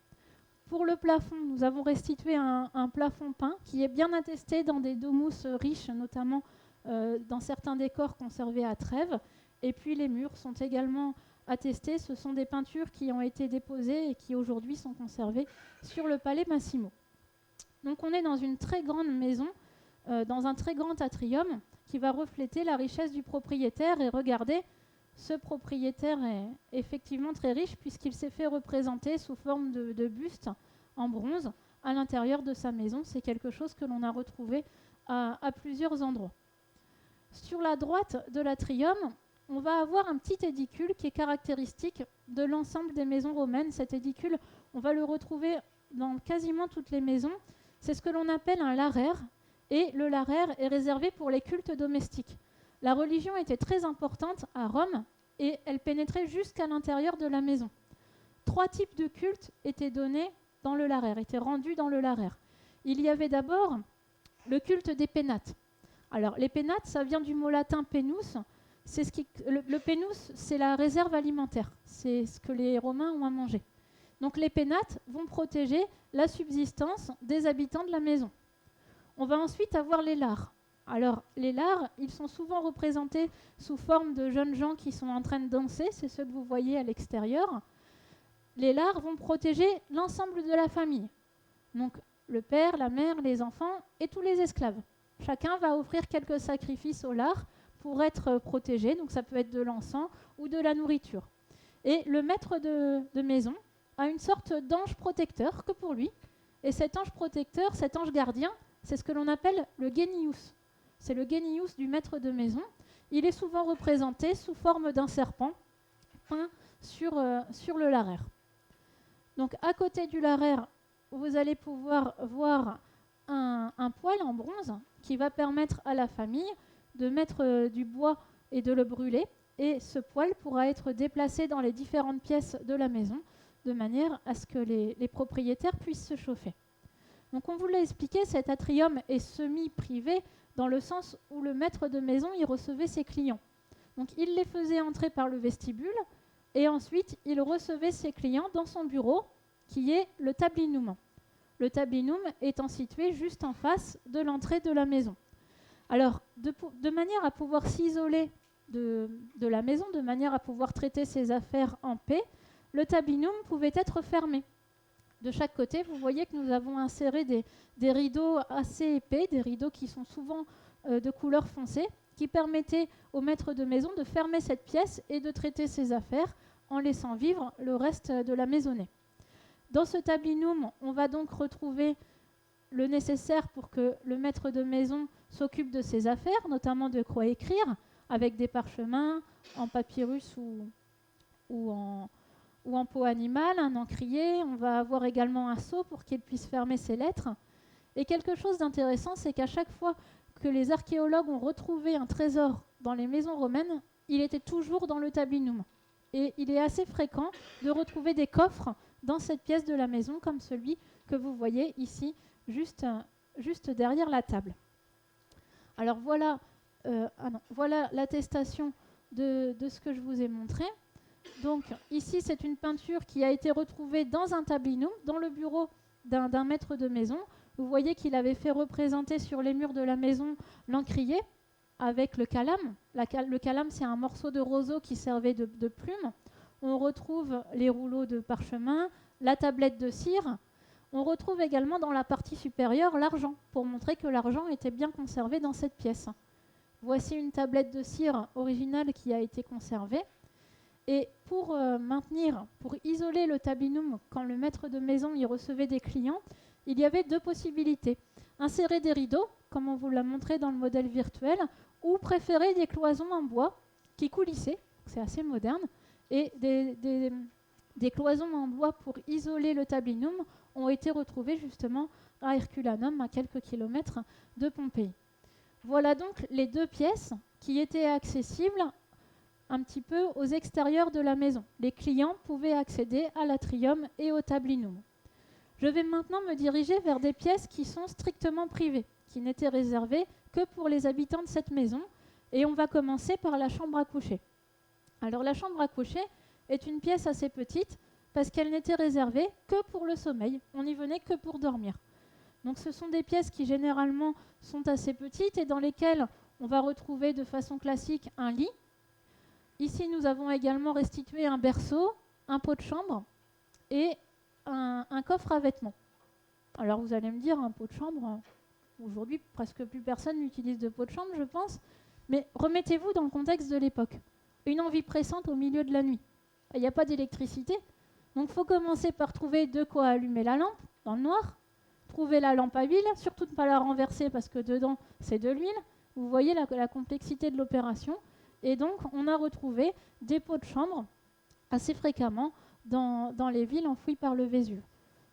Pour le plafond, nous avons restitué un plafond peint qui est bien attesté dans des domus riches, notamment dans certains décors conservés à Trèves. Et puis les murs sont également attestés. Ce sont des peintures qui ont été déposées et qui aujourd'hui sont conservées sur le palais Massimo. Donc on est dans une très grande maison, dans un très grand atrium qui va refléter la richesse du propriétaire. Et regardez, ce propriétaire est effectivement très riche puisqu'il s'est fait représenter sous forme de buste en bronze à l'intérieur de sa maison. C'est quelque chose que l'on a retrouvé à plusieurs endroits. Sur la droite de l'atrium, on va avoir un petit édicule qui est caractéristique de l'ensemble des maisons romaines. Cet édicule, on va le retrouver dans quasiment toutes les maisons. C'est ce que l'on appelle un larraire. Et le larraire est réservé pour les cultes domestiques. La religion était très importante à Rome et elle pénétrait jusqu'à l'intérieur de la maison. 3 types de cultes étaient donnés dans le larraire, étaient rendus dans le larraire. Il y avait d'abord le culte des pénates. Alors, les pénates, ça vient du mot latin penus. Le penus, c'est la réserve alimentaire. C'est ce que les Romains ont à manger. Donc, les pénates vont protéger la subsistance des habitants de la maison. On va ensuite avoir les lares. Alors, les lares, ils sont souvent représentés sous forme de jeunes gens qui sont en train de danser. C'est ceux que vous voyez à l'extérieur. Les lares vont protéger l'ensemble de la famille. Donc, le père, la mère, les enfants et tous les esclaves. Chacun va offrir quelques sacrifices aux lares pour être protégé. Donc, ça peut être de l'encens ou de la nourriture. Et le maître de maison a une sorte d'ange protecteur que pour lui. Et cet ange protecteur, cet ange gardien, c'est ce que l'on appelle le genius. C'est le genius du maître de maison. Il est souvent représenté sous forme d'un serpent peint sur le larraire. Donc à côté du larraire, vous allez pouvoir voir un poêle en bronze qui va permettre à la famille de mettre du bois et de le brûler. Et ce poêle pourra être déplacé dans les différentes pièces de la maison de manière à ce que les propriétaires puissent se chauffer. Donc on vous l'a expliqué, cet atrium est semi-privé dans le sens où le maître de maison y recevait ses clients. Donc il les faisait entrer par le vestibule et ensuite il recevait ses clients dans son bureau qui est le tablinum. Le tablinum étant situé juste en face de l'entrée de la maison. Alors de manière à pouvoir s'isoler de la maison, de manière à pouvoir traiter ses affaires en paix, le tablinum pouvait être fermé. De chaque côté, vous voyez que nous avons inséré des rideaux assez épais, des rideaux qui sont souvent de couleur foncée, qui permettaient au maître de maison de fermer cette pièce et de traiter ses affaires en laissant vivre le reste de la maisonnée. Dans ce tablinum, on va donc retrouver le nécessaire pour que le maître de maison s'occupe de ses affaires, notamment de quoi écrire, avec des parchemins en papyrus ou en peau animale, un encrier. On va avoir également un seau pour qu'il puisse fermer ses lettres. Et quelque chose d'intéressant, c'est qu'à chaque fois que les archéologues ont retrouvé un trésor dans les maisons romaines, il était toujours dans le tablinum. Et il est assez fréquent de retrouver des coffres dans cette pièce de la maison, comme celui que vous voyez ici, juste derrière la table. Alors voilà, voilà l'attestation de ce que je vous ai montré. Donc ici, c'est une peinture qui a été retrouvée dans un tablinum, dans le bureau d'un maître de maison. Vous voyez qu'il avait fait représenter sur les murs de la maison l'encrier avec le calame. Le calame, c'est un morceau de roseau qui servait de plume. On retrouve les rouleaux de parchemin, la tablette de cire. On retrouve également dans la partie supérieure l'argent, pour montrer que l'argent était bien conservé dans cette pièce. Voici une tablette de cire originale qui a été conservée. Et pour isoler le tablinum, quand le maître de maison y recevait des clients, il y avait 2 possibilités. Insérer des rideaux, comme on vous l'a montré dans le modèle virtuel, ou préférer des cloisons en bois qui coulissaient, c'est assez moderne, et des cloisons en bois pour isoler le tablinum ont été retrouvées justement à Herculanum, à quelques kilomètres de Pompéi. Voilà donc les 2 pièces qui étaient accessibles un petit peu aux extérieurs de la maison. Les clients pouvaient accéder à l'atrium et au tablinum. Je vais maintenant me diriger vers des pièces qui sont strictement privées, qui n'étaient réservées que pour les habitants de cette maison, et on va commencer par la chambre à coucher. Alors la chambre à coucher est une pièce assez petite parce qu'elle n'était réservée que pour le sommeil, on n'y venait que pour dormir. Donc ce sont des pièces qui généralement sont assez petites et dans lesquelles on va retrouver de façon classique un lit. Ici nous avons également restitué un berceau, un pot de chambre et un coffre à vêtements. Alors vous allez me dire, un pot de chambre, aujourd'hui presque plus personne n'utilise de pot de chambre je pense, mais remettez-vous dans le contexte de l'époque. Une envie pressante au milieu de la nuit. Il n'y a pas d'électricité, donc il faut commencer par trouver de quoi allumer la lampe dans le noir, trouver la lampe à huile, surtout ne pas la renverser parce que dedans c'est de l'huile. Vous voyez la complexité de l'opération. Et donc on a retrouvé des pots de chambre assez fréquemment dans les villes enfouies par le Vésuve.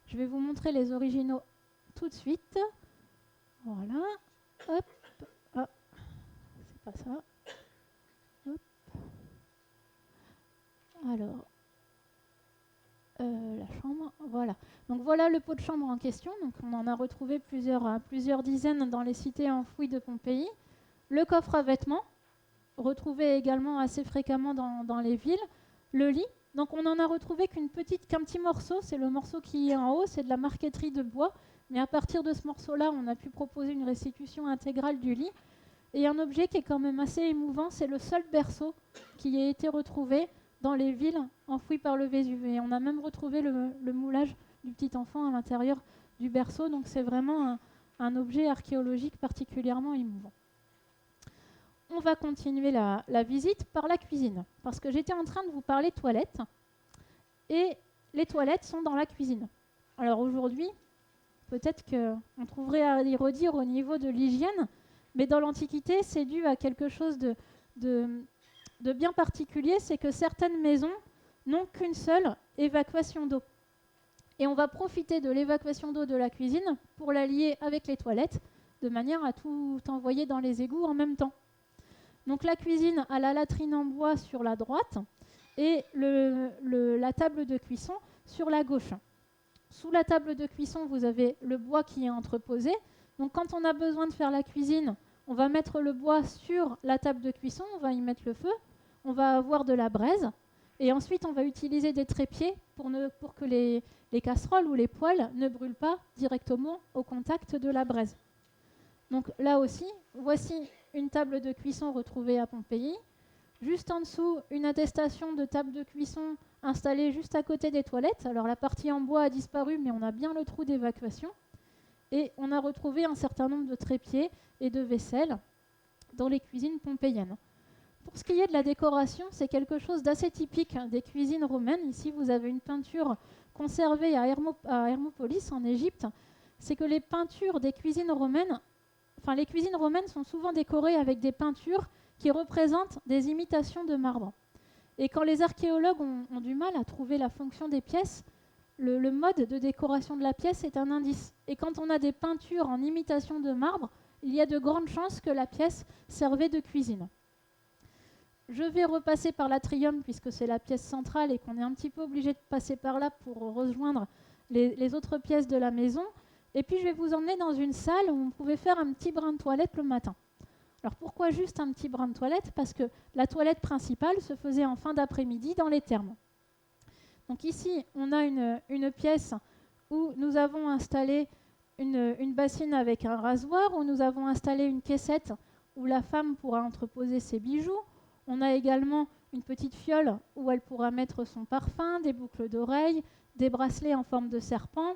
Je vais vous montrer les originaux tout de suite. Voilà. Hop. Ah. C'est pas ça. Hop. Alors. La chambre, voilà. Donc voilà le pot de chambre en question. Donc on en a retrouvé plusieurs dizaines dans les cités enfouies de Pompéi. Le coffre à vêtements, retrouvé également assez fréquemment dans les villes. Le lit, donc on n'en a retrouvé qu'un petit morceau, c'est le morceau qui est en haut, c'est de la marqueterie de bois. Mais à partir de ce morceau-là, on a pu proposer une restitution intégrale du lit. Et un objet qui est quand même assez émouvant, c'est le seul berceau qui a été retrouvé dans les villes enfouies par le Vésuve. Et on a même retrouvé le moulage du petit enfant à l'intérieur du berceau. Donc c'est vraiment un objet archéologique particulièrement émouvant. On va continuer la visite par la cuisine. Parce que j'étais en train de vous parler toilettes. Et les toilettes sont dans la cuisine. Alors aujourd'hui, peut-être qu'on trouverait à y redire au niveau de l'hygiène. Mais dans l'Antiquité, c'est dû à quelque chose de bien particulier, c'est que certaines maisons n'ont qu'une seule évacuation d'eau. Et on va profiter de l'évacuation d'eau de la cuisine pour la lier avec les toilettes, de manière à tout envoyer dans les égouts en même temps. Donc la cuisine a la latrine en bois sur la droite et la table de cuisson sur la gauche. Sous la table de cuisson, vous avez le bois qui est entreposé. Donc quand on a besoin de faire la cuisine, on va mettre le bois sur la table de cuisson, on va y mettre le feu, on va avoir de la braise, et ensuite on va utiliser des trépieds pour que les casseroles ou les poêles ne brûlent pas directement au contact de la braise. Donc là aussi, voici une table de cuisson retrouvée à Pompéi. Juste en dessous, une attestation de table de cuisson installée juste à côté des toilettes. Alors la partie en bois a disparu, mais on a bien le trou d'évacuation. Et on a retrouvé un certain nombre de trépieds et de vaisselle dans les cuisines pompéiennes. Pour ce qui est de la décoration, c'est quelque chose d'assez typique des cuisines romaines. Ici, vous avez une peinture conservée à Hermopolis, en Égypte. C'est que les peintures des cuisines romaines, les cuisines romaines sont souvent décorées avec des peintures qui représentent des imitations de marbre. Et quand les archéologues ont du mal à trouver la fonction des pièces, le mode de décoration de la pièce est un indice. Et quand on a des peintures en imitation de marbre, il y a de grandes chances que la pièce servait de cuisine. Je vais repasser par l'atrium puisque c'est la pièce centrale et qu'on est un petit peu obligé de passer par là pour rejoindre les autres pièces de la maison. Et puis je vais vous emmener dans une salle où on pouvait faire un petit brin de toilette le matin. Alors pourquoi juste un petit brin de toilette ? Parce que la toilette principale se faisait en fin d'après-midi dans les thermes. Donc ici, on a une pièce où nous avons installé une bassine avec un rasoir, où nous avons installé une caissette où la femme pourra entreposer ses bijoux. On a également une petite fiole où elle pourra mettre son parfum, des boucles d'oreilles, des bracelets en forme de serpent.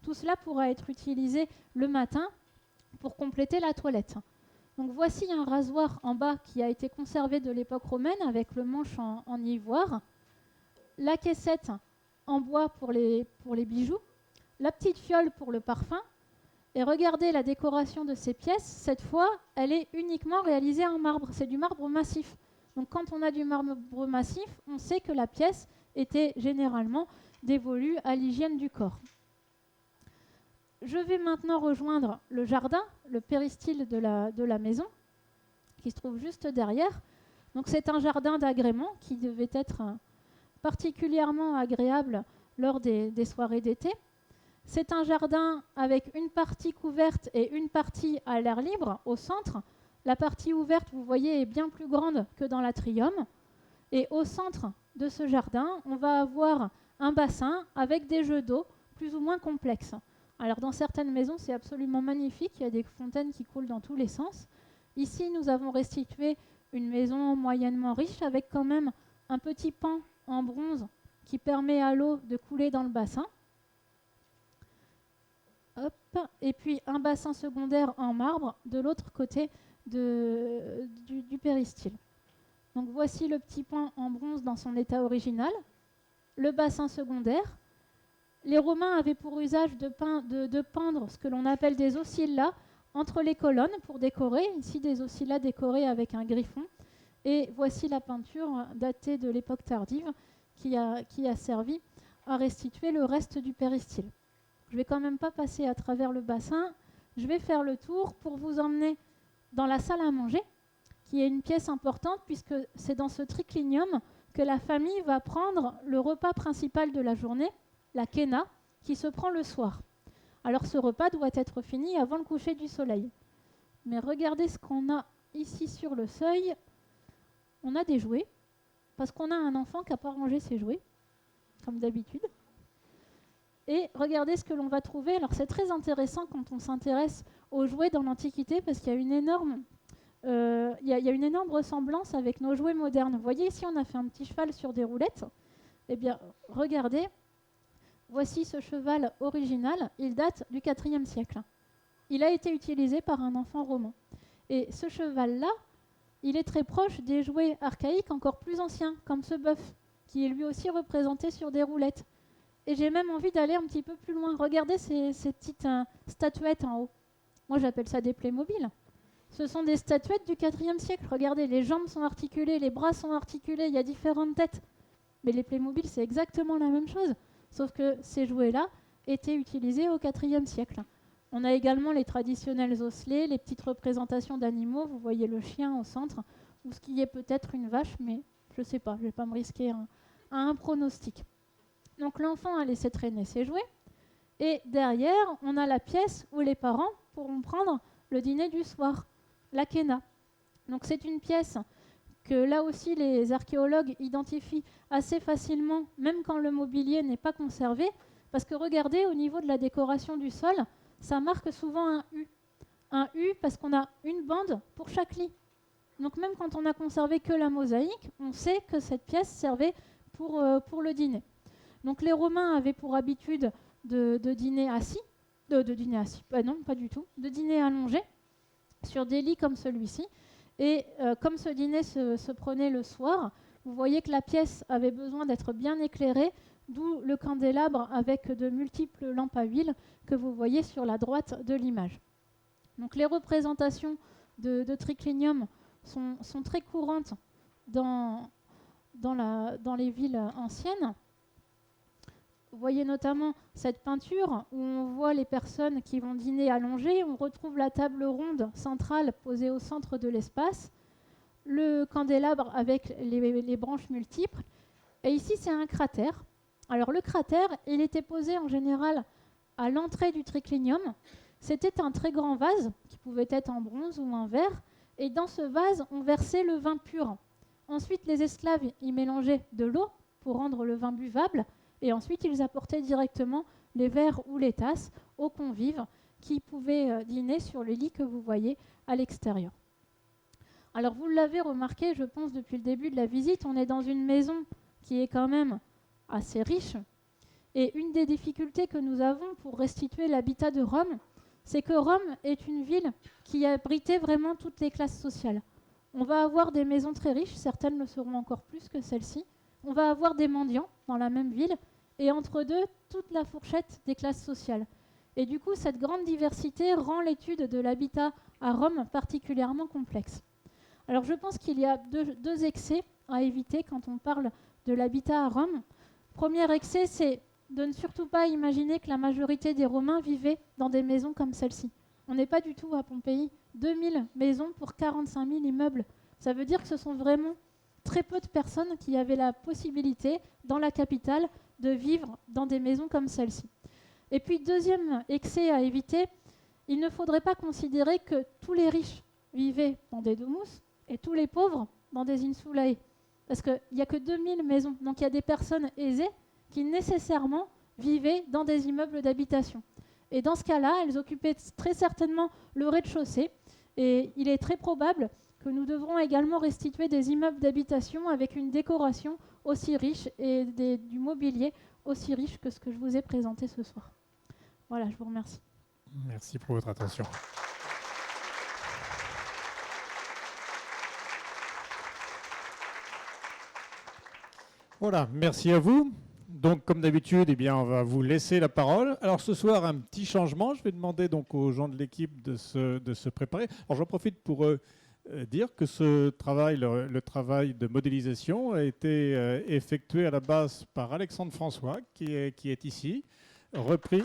Tout cela pourra être utilisé le matin pour compléter la toilette. Donc voici un rasoir en bas qui a été conservé de l'époque romaine avec le manche en ivoire. La caissette en bois pour les bijoux, la petite fiole pour le parfum. Et regardez la décoration de ces pièces, cette fois, elle est uniquement réalisée en marbre. C'est du marbre massif. Donc quand on a du marbre massif, on sait que la pièce était généralement dévolue à l'hygiène du corps. Je vais maintenant rejoindre le jardin, le péristyle de la maison, qui se trouve juste derrière. Donc c'est un jardin d'agrément qui devait être particulièrement agréable lors des soirées d'été. C'est un jardin avec une partie couverte et une partie à l'air libre au centre. La partie ouverte, vous voyez, est bien plus grande que dans l'atrium. Et au centre de ce jardin, on va avoir un bassin avec des jeux d'eau plus ou moins complexes. Alors dans certaines maisons, c'est absolument magnifique, il y a des fontaines qui coulent dans tous les sens. Ici, nous avons restitué une maison moyennement riche avec quand même un petit pan en bronze qui permet à l'eau de couler dans le bassin. Hop. Et puis un bassin secondaire en marbre de l'autre côté du péristyle. Donc voici le petit pan en bronze dans son état original, le bassin secondaire. Les Romains avaient pour usage de pendre ce que l'on appelle des oscillas entre les colonnes pour décorer. Ici, des oscillas décorés avec un griffon. Et voici la peinture datée de l'époque tardive qui a servi à restituer le reste du péristyle. Je ne vais quand même pas passer à travers le bassin. Je vais faire le tour pour vous emmener dans la salle à manger, qui est une pièce importante puisque c'est dans ce triclinium que la famille va prendre le repas principal de la journée, la kéna, qui se prend le soir. Alors ce repas doit être fini avant le coucher du soleil. Mais regardez ce qu'on a ici sur le seuil. On a des jouets, parce qu'on a un enfant qui n'a pas rangé ses jouets, comme d'habitude. Et regardez ce que l'on va trouver. Alors c'est très intéressant quand on s'intéresse aux jouets dans l'Antiquité, parce qu'il y a une énorme ressemblance avec nos jouets modernes. Vous voyez ici, on a fait un petit cheval sur des roulettes. Eh bien, regardez. Voici ce cheval original, il date du IVe siècle. Il a été utilisé par un enfant romain. Et ce cheval-là, il est très proche des jouets archaïques encore plus anciens, comme ce bœuf, qui est lui aussi représenté sur des roulettes. Et j'ai même envie d'aller un petit peu plus loin. Regardez ces petites statuettes en haut. Moi, j'appelle ça des Playmobil. Ce sont des statuettes du IVe siècle. Regardez, les jambes sont articulées, les bras sont articulés, il y a différentes têtes. Mais les Playmobil, c'est exactement la même chose. Sauf que ces jouets-là étaient utilisés au IVe siècle. On a également les traditionnels osselets, les petites représentations d'animaux. Vous voyez le chien au centre, ou ce qui est peut-être une vache, mais je ne sais pas, je ne vais pas me risquer à un pronostic. Donc l'enfant a laissé traîner ses jouets. Et derrière, on a la pièce où les parents pourront prendre le dîner du soir, la kéna. Donc c'est une pièce que là aussi les archéologues identifient assez facilement, même quand le mobilier n'est pas conservé, parce que regardez, au niveau de la décoration du sol, ça marque souvent un U. Un U parce qu'on a une bande pour chaque lit. Donc même quand on a conservé que la mosaïque, on sait que cette pièce servait pour le dîner. Donc les Romains avaient pour habitude de dîner assis, non pas du tout, de dîner allongé sur des lits comme celui-ci. Et comme ce dîner se prenait le soir, vous voyez que la pièce avait besoin d'être bien éclairée, d'où le candélabre avec de multiples lampes à huile que vous voyez sur la droite de l'image. Donc les représentations de triclinium sont très courantes dans les villes anciennes. Vous voyez notamment cette peinture où on voit les personnes qui vont dîner allongées. On retrouve la table ronde centrale posée au centre de l'espace, le candélabre avec les branches multiples. Et ici, c'est un cratère. Alors le cratère, il était posé en général à l'entrée du triclinium. C'était un très grand vase qui pouvait être en bronze ou en verre. Et dans ce vase, on versait le vin pur. Ensuite, les esclaves y mélangeaient de l'eau pour rendre le vin buvable. Et ensuite, ils apportaient directement les verres ou les tasses aux convives qui pouvaient dîner sur le lit que vous voyez à l'extérieur. Alors, vous l'avez remarqué, je pense, depuis le début de la visite, on est dans une maison qui est quand même assez riche. Et une des difficultés que nous avons pour restituer l'habitat de Rome, c'est que Rome est une ville qui abritait vraiment toutes les classes sociales. On va avoir des maisons très riches, certaines le seront encore plus que celle-ci. On va avoir des mendiants dans la même ville, et entre deux, toute la fourchette des classes sociales. Et du coup, cette grande diversité rend l'étude de l'habitat à Rome particulièrement complexe. Alors je pense qu'il y a deux excès à éviter quand on parle de l'habitat à Rome. Premier excès, c'est de ne surtout pas imaginer que la majorité des Romains vivaient dans des maisons comme celle-ci. On n'est pas du tout à Pompéi. 2000 maisons pour 45 000 immeubles. Ça veut dire que ce sont vraiment très peu de personnes qui avaient la possibilité, dans la capitale, de vivre dans des maisons comme celle-ci. Et puis, deuxième excès à éviter, il ne faudrait pas considérer que tous les riches vivaient dans des domus et tous les pauvres dans des insulae. Parce qu'il n'y a que 2000 maisons. Donc il y a des personnes aisées qui nécessairement vivaient dans des immeubles d'habitation. Et dans ce cas-là, elles occupaient très certainement le rez-de-chaussée. Et il est très probable que nous devrons également restituer des immeubles d'habitation avec une décoration aussi riche et du mobilier aussi riche que ce que je vous ai présenté ce soir. Voilà, je vous remercie. Merci pour votre attention. Voilà, merci à vous. Donc, comme d'habitude, eh bien, on va vous laisser la parole. Alors, ce soir, un petit changement. Je vais demander donc aux gens de l'équipe de se préparer. Alors, j'en profite pour dire que ce travail, le travail de modélisation, a été effectué à la base par Alexandre François, qui est ici, repris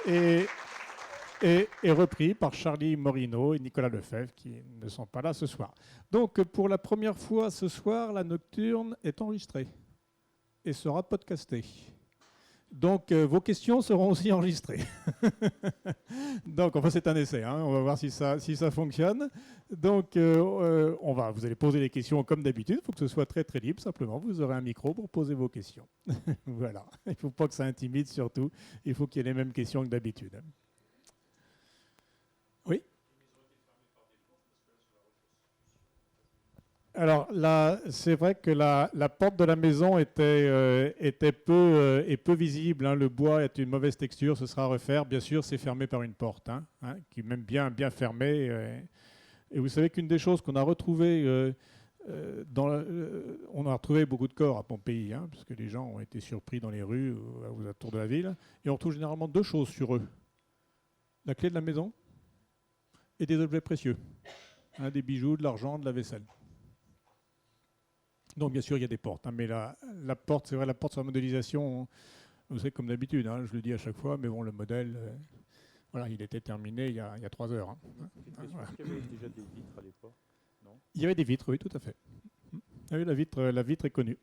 et repris par Charlie Morino et Nicolas Lefebvre, qui ne sont pas là ce soir. Donc, pour la première fois ce soir, la nocturne est enregistrée et sera podcastée. Donc, vos questions seront aussi enregistrées. Donc, enfin, c'est un essai. Hein. On va voir si ça fonctionne. Donc, vous allez poser les questions comme d'habitude. Il faut que ce soit très, très libre. Simplement, vous aurez un micro pour poser vos questions. Voilà. Il ne faut pas que ça intimide, surtout. Il faut qu'il y ait les mêmes questions que d'habitude. Oui. Alors là, c'est vrai que la porte de la maison était peu visible. Hein. Le bois est une mauvaise texture, ce sera à refaire. Bien sûr, c'est fermé par une porte, qui est même bien fermée. Et vous savez qu'une des choses qu'on a retrouvées, on a retrouvé beaucoup de corps à Pompéi, puisque les gens ont été surpris dans les rues ou aux alentours de la ville. Et on retrouve généralement deux choses sur eux. La clé de la maison et des objets précieux. Des bijoux, de l'argent, de la vaisselle. Donc, bien sûr, il y a des portes. Mais la porte, c'est vrai, la porte sur la modélisation, vous savez, comme d'habitude, je le dis à chaque fois, mais bon, le modèle, voilà, il était terminé il y a 3 heures. Voilà. Est-ce qu'il y avait déjà des vitres à l'époque? Non. Il y avait des vitres, oui, tout à fait. Oui, la vitre est connue.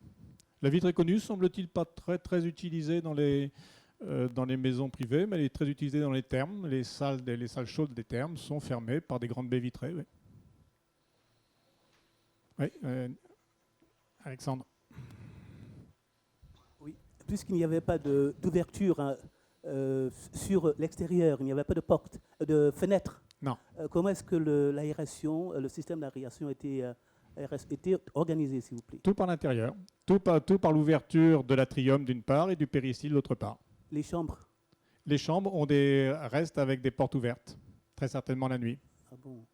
La vitre est connue, semble-t-il pas très, très utilisée dans les maisons privées, mais elle est très utilisée dans les thermes. Les salles chaudes des thermes sont fermées par des grandes baies vitrées. Oui. Oui, Alexandre. Oui, puisqu'il n'y avait pas d'ouverture sur l'extérieur, il n'y avait pas de porte, de fenêtre. Non. Comment est-ce que l'aération, le système d'aération était organisé, s'il vous plaît? Tout par l'intérieur. Tout par l'ouverture de l'atrium d'une part et du péristyle d'autre part. Les chambres? Les chambres restent avec des portes ouvertes, très certainement la nuit. Ah bon?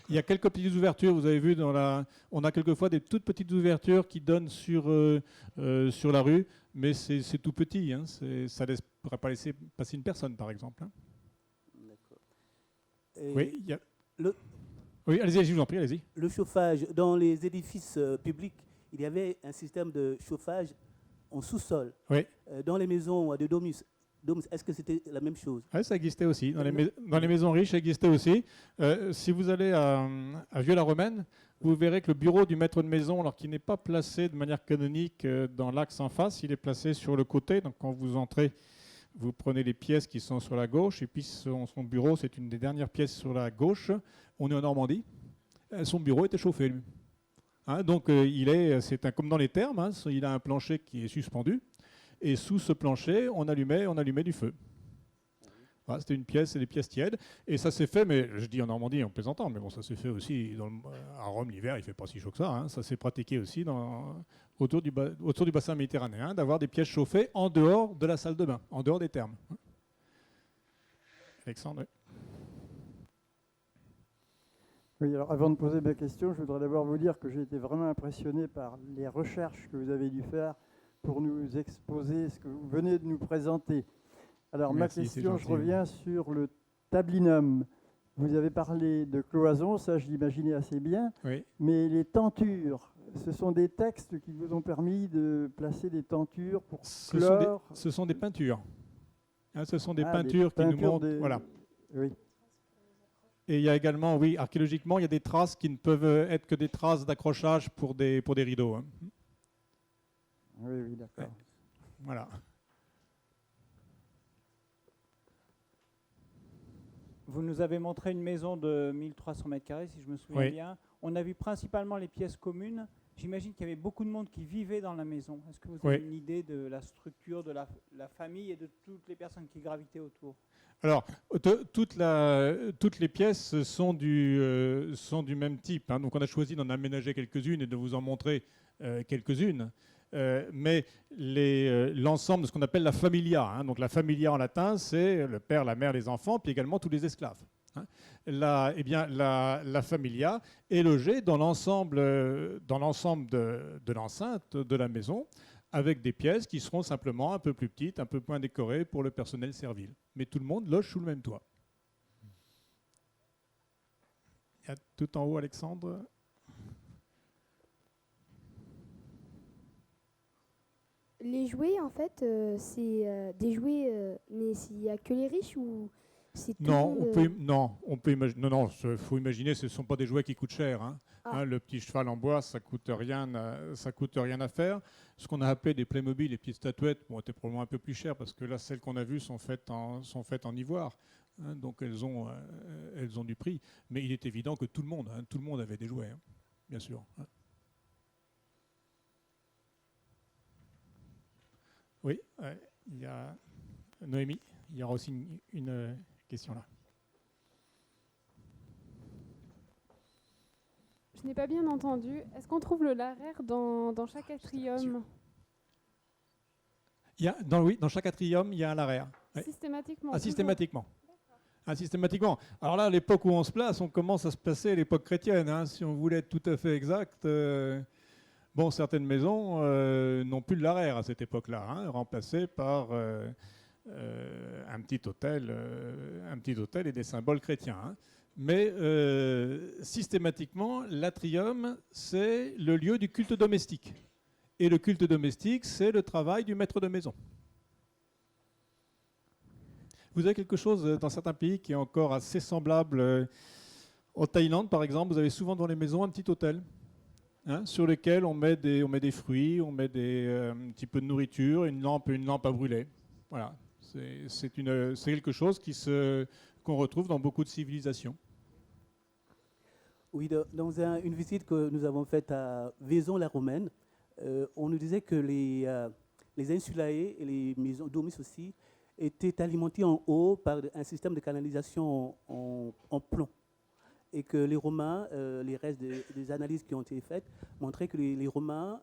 Il y a quelques petites ouvertures, vous avez vu, on a quelquefois des toutes petites ouvertures qui donnent sur la rue, mais c'est tout petit, ça ne pourrait pas laisser passer une personne, par exemple. D'accord. Oui, oui, allez-y, je vous en prie, allez-y. Le chauffage, dans les édifices publics, il y avait un système de chauffage en sous-sol. Oui. Dans les maisons de domus, est-ce que c'était la même chose? Oui, ça existait aussi. Dans les maisons riches, ça existait aussi. Si vous allez à Vieux-la-Romaine, vous verrez que le bureau du maître de maison, alors qu'il n'est pas placé de manière canonique dans l'axe en face, il est placé sur le côté. Donc quand vous entrez, vous prenez les pièces qui sont sur la gauche, et puis son bureau, c'est une des dernières pièces sur la gauche. On est en Normandie. Son bureau était chauffé, lui. Donc c'est comme dans les thermes, il a un plancher qui est suspendu. Et sous ce plancher, on allumait du feu. Voilà, c'était des pièces tièdes. Et ça s'est fait, mais je dis en Normandie en plaisantant, mais bon, ça s'est fait aussi à Rome l'hiver, il ne fait pas si chaud que ça. Ça s'est pratiqué aussi autour du bassin méditerranéen, d'avoir des pièces chauffées en dehors de la salle de bain, en dehors des thermes. Alexandre, oui. Oui, alors avant de poser ma question, je voudrais d'abord vous dire que j'ai été vraiment impressionné par les recherches que vous avez dû faire pour nous exposer ce que vous venez de nous présenter. Alors, merci, ma question, je reviens sur le tablinum. Vous avez parlé de cloison, ça je l'imaginais assez bien, Oui. mais les tentures, ce sont des textes qui vous ont permis de placer des tentures pour clore. Ce sont des peintures. Hein, ce sont des Ah, peintures qui nous peintures montrent. Voilà. Oui. Et il y a également, oui, archéologiquement, il y a des traces qui ne peuvent être que des traces d'accrochage pour des rideaux. Hein. Oui, oui, d'accord. Voilà. Vous nous avez montré une maison de 1300 mètres carrés, si je me souviens Oui. bien. On a vu principalement les pièces communes. J'imagine qu'il y avait beaucoup de monde qui vivait dans la maison. Est-ce que vous avez Oui. une idée de la structure de la famille et de toutes les personnes qui gravitaient autour? Alors, toutes les pièces sont du même type. Hein. Donc, on a choisi d'en aménager quelques-unes et de vous en montrer quelques-unes. Mais l'ensemble de ce qu'on appelle la familia. Hein. Donc, la familia en latin, c'est le père, la mère, les enfants, puis également tous les esclaves. Hein. La familia est logée dans l'ensemble de l'enceinte de la maison, avec des pièces qui seront simplement un peu plus petites, un peu moins décorées pour le personnel servile. Mais tout le monde loge sous le même toit. Il y a tout en haut, Alexandre. Les jouets, en fait, c'est des jouets, mais il n'y a que les riches ou c'est tout Non, le monde, on peut imaginer. Non, faut imaginer, ce ne sont pas des jouets qui coûtent cher. Hein. Ah. Hein, le petit cheval en bois, ça coûte rien à faire. Ce qu'on a appelé des Playmobil, les petites statuettes, bon, étaient probablement un peu plus chères parce que là, celles qu'on a vues sont faites en ivoire. Hein, donc elles ont du prix. Mais il est évident que tout le monde avait des jouets, hein, bien sûr. Hein. Oui, il y a Noémie, il y aura aussi une question là. Je n'ai pas bien entendu. Est-ce qu'on trouve le larraire dans chaque atrium? Dans chaque atrium, il y a un larraire. Ouais. Systématiquement? Ah, systématiquement. Ah, systématiquement. Alors là, à l'époque où on se place, on commence à se placer à l'époque chrétienne. Hein. Si on voulait être tout à fait exact, bon, certaines maisons n'ont plus de larraire à cette époque-là, hein, remplacées par un petit hôtel et des symboles chrétiens. Hein. Mais systématiquement, l'atrium, c'est le lieu du culte domestique. Et le culte domestique, c'est le travail du maître de maison. Vous avez quelque chose dans certains pays qui est encore assez semblable. En Thaïlande, par exemple, vous avez souvent dans les maisons un petit hôtel, hein, sur lequel on met des fruits, on met un petit peu de nourriture, une lampe à brûler. Voilà. C'est quelque chose qu'on retrouve dans beaucoup de civilisations. Oui, dans une visite que nous avons faite à Vaison-la-Romaine, on nous disait que les insulae et les maisons domus aussi étaient alimentés en haut par un système de canalisation en plomb. Et que les Romains, les restes des analyses qui ont été faites, montraient que les Romains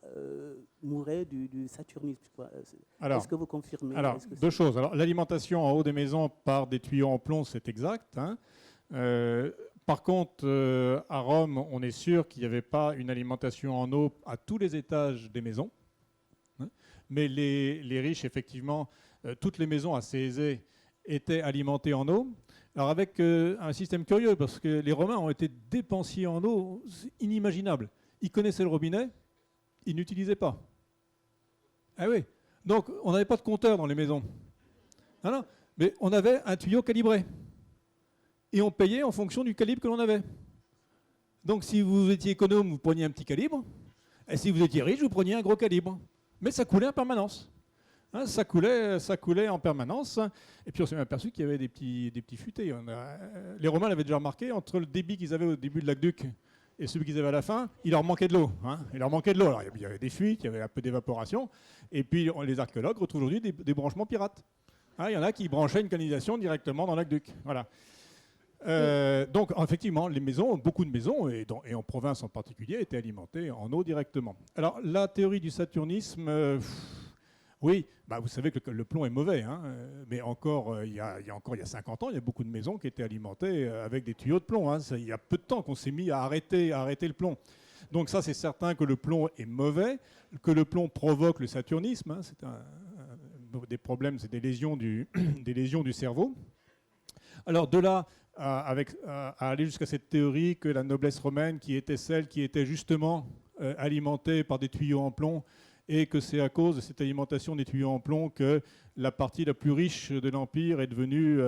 mouraient du saturnisme. Est-ce que vous confirmez? Alors, deux choses. Alors, l'alimentation en haut des maisons par des tuyaux en plomb, c'est exact. Hein. Par contre, à Rome, on est sûr qu'il n'y avait pas une alimentation en eau à tous les étages des maisons. Hein. Mais les riches, effectivement, toutes les maisons assez aisées étaient alimentées en eau. Alors avec un système curieux, parce que les Romains ont été dépensiers en eau inimaginable. Ils connaissaient le robinet, ils n'utilisaient pas. Ah oui, donc on n'avait pas de compteur dans les maisons. Non, mais on avait un tuyau calibré. Et on payait en fonction du calibre que l'on avait. Donc si vous étiez économe, vous preniez un petit calibre. Et si vous étiez riche, vous preniez un gros calibre. Mais ça coulait en permanence. Hein, ça coulait en permanence. Et puis on s'est aperçu qu'il y avait des petits futés. Les Romains l'avaient déjà remarqué, entre le débit qu'ils avaient au début de l'aqueduc et celui qu'ils avaient à la fin, il leur manquait de l'eau. Hein. Il leur manquait de l'eau. Alors il y avait des fuites, il y avait un peu d'évaporation. Et puis les archéologues retrouvent aujourd'hui des branchements pirates. Hein, il y en a qui branchaient une canalisation directement dans l'aqueduc. Voilà. Donc effectivement, beaucoup de maisons, et en province en particulier, étaient alimentées en eau directement. Alors la théorie du saturnisme, oui, vous savez que le plomb est mauvais, hein, mais il y a 50 ans, il y a beaucoup de maisons qui étaient alimentées avec des tuyaux de plomb. Hein. Il y a peu de temps qu'on s'est mis à arrêter le plomb. Donc ça, c'est certain que le plomb est mauvais, que le plomb provoque le saturnisme. Hein. C'est des problèmes, c'est des lésions du cerveau. Alors de là à aller jusqu'à cette théorie que la noblesse romaine, qui était celle qui était justement alimentée par des tuyaux en plomb, et que c'est à cause de cette alimentation des tuyaux en plomb que la partie la plus riche de l'Empire est devenue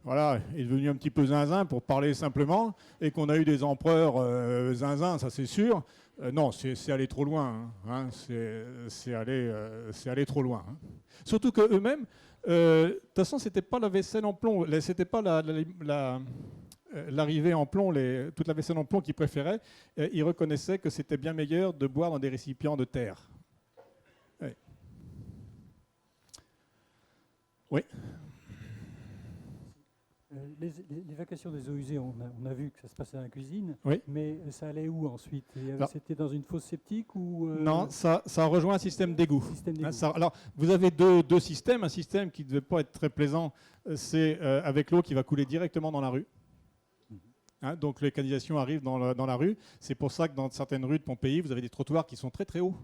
un petit peu zinzin, pour parler simplement, et qu'on a eu des empereurs zinzin, ça c'est sûr. Non, c'est aller trop loin. Hein, c'est aller trop loin. Hein. Surtout qu'eux-mêmes, de toute façon, c'était pas la vaisselle en plomb, c'était pas l'arrivée en plomb, toute la vaisselle en plomb qu'ils préféraient. Ils reconnaissaient que c'était bien meilleur de boire dans des récipients de terre. Oui. Oui. L'évacuation des eaux usées, on a vu que ça se passait dans la cuisine, oui. Mais ça allait où ensuite? C'était dans une fosse septique ou Non, ça rejoint un système d'égout. Alors, vous avez deux systèmes. Un système qui ne devait pas être très plaisant, c'est avec l'eau qui va couler directement dans la rue. Hein, donc les canalisations arrivent dans la rue. C'est pour ça que dans certaines rues de Pompéi, vous avez des trottoirs qui sont très très hauts,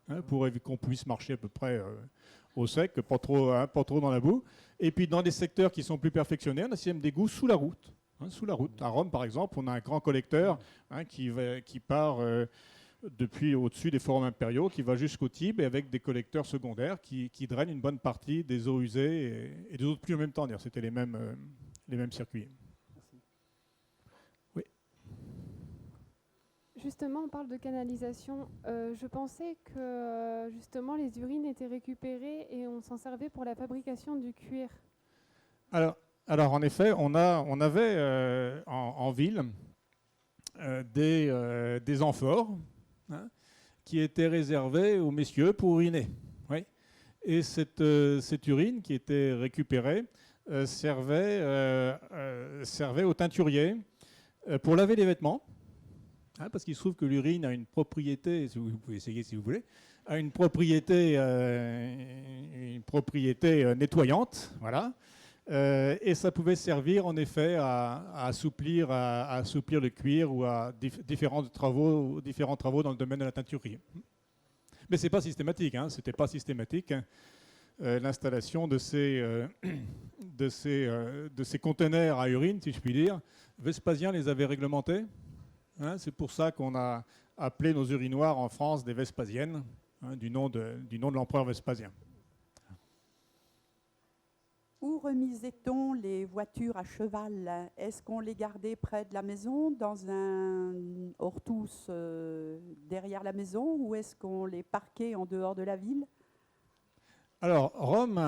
hein, pour qu'on puisse marcher à peu près au sec, pas trop dans la boue. Et puis dans des secteurs qui sont plus perfectionnés, on a un système d'égout sous la route. Hein, sous la route. À Rome, par exemple, on a un grand collecteur, hein, qui part depuis au-dessus des forums impériaux, qui va jusqu'au Tibre, et avec des collecteurs secondaires qui drainent une bonne partie des eaux usées et des eaux de pluie en même temps. C'était les mêmes circuits. Oui. Justement, on parle de canalisation. Je pensais que justement les urines étaient récupérées et on s'en servait pour la fabrication du cuir. Alors en effet, on avait en ville des amphores, hein, qui étaient réservés aux messieurs pour uriner. Oui. Et cette urine qui était récupérée servait aux teinturiers pour laver les vêtements. Hein, parce qu'il se trouve que l'urine a une propriété, vous pouvez essayer si vous voulez, a une propriété nettoyante, voilà. Et ça pouvait servir en effet à assouplir le cuir ou à différents travaux dans le domaine de la teinturerie. Mais c'est pas systématique, hein, c'était pas systématique. Hein. L'installation de ces conteneurs à urine, si je puis dire, Vespasien les avait réglementés. Hein, c'est pour ça qu'on a appelé nos urinoirs en France des Vespasiennes, hein, du nom de l'empereur Vespasien. Où remisait-on les voitures à cheval? Est-ce qu'on les gardait près de la maison, dans un hors-tous derrière la maison, ou est-ce qu'on les parquait en dehors de la ville? Alors, Rome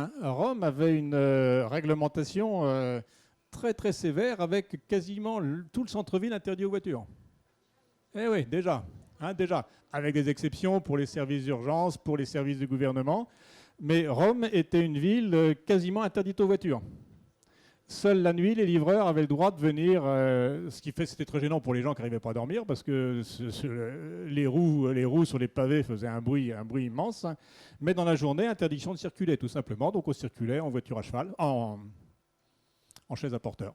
avait une réglementation très très sévère, avec quasiment tout le centre-ville interdit aux voitures. Eh oui, déjà, avec des exceptions pour les services d'urgence, pour les services du gouvernement. Mais Rome était une ville quasiment interdite aux voitures. Seule la nuit, les livreurs avaient le droit de venir, ce qui fait c'était très gênant pour les gens qui n'arrivaient pas à dormir, parce que les roues sur les pavés faisaient un bruit immense. Mais dans la journée, interdiction de circuler, tout simplement. Donc on circulait en voiture à cheval, en chaise à porteur.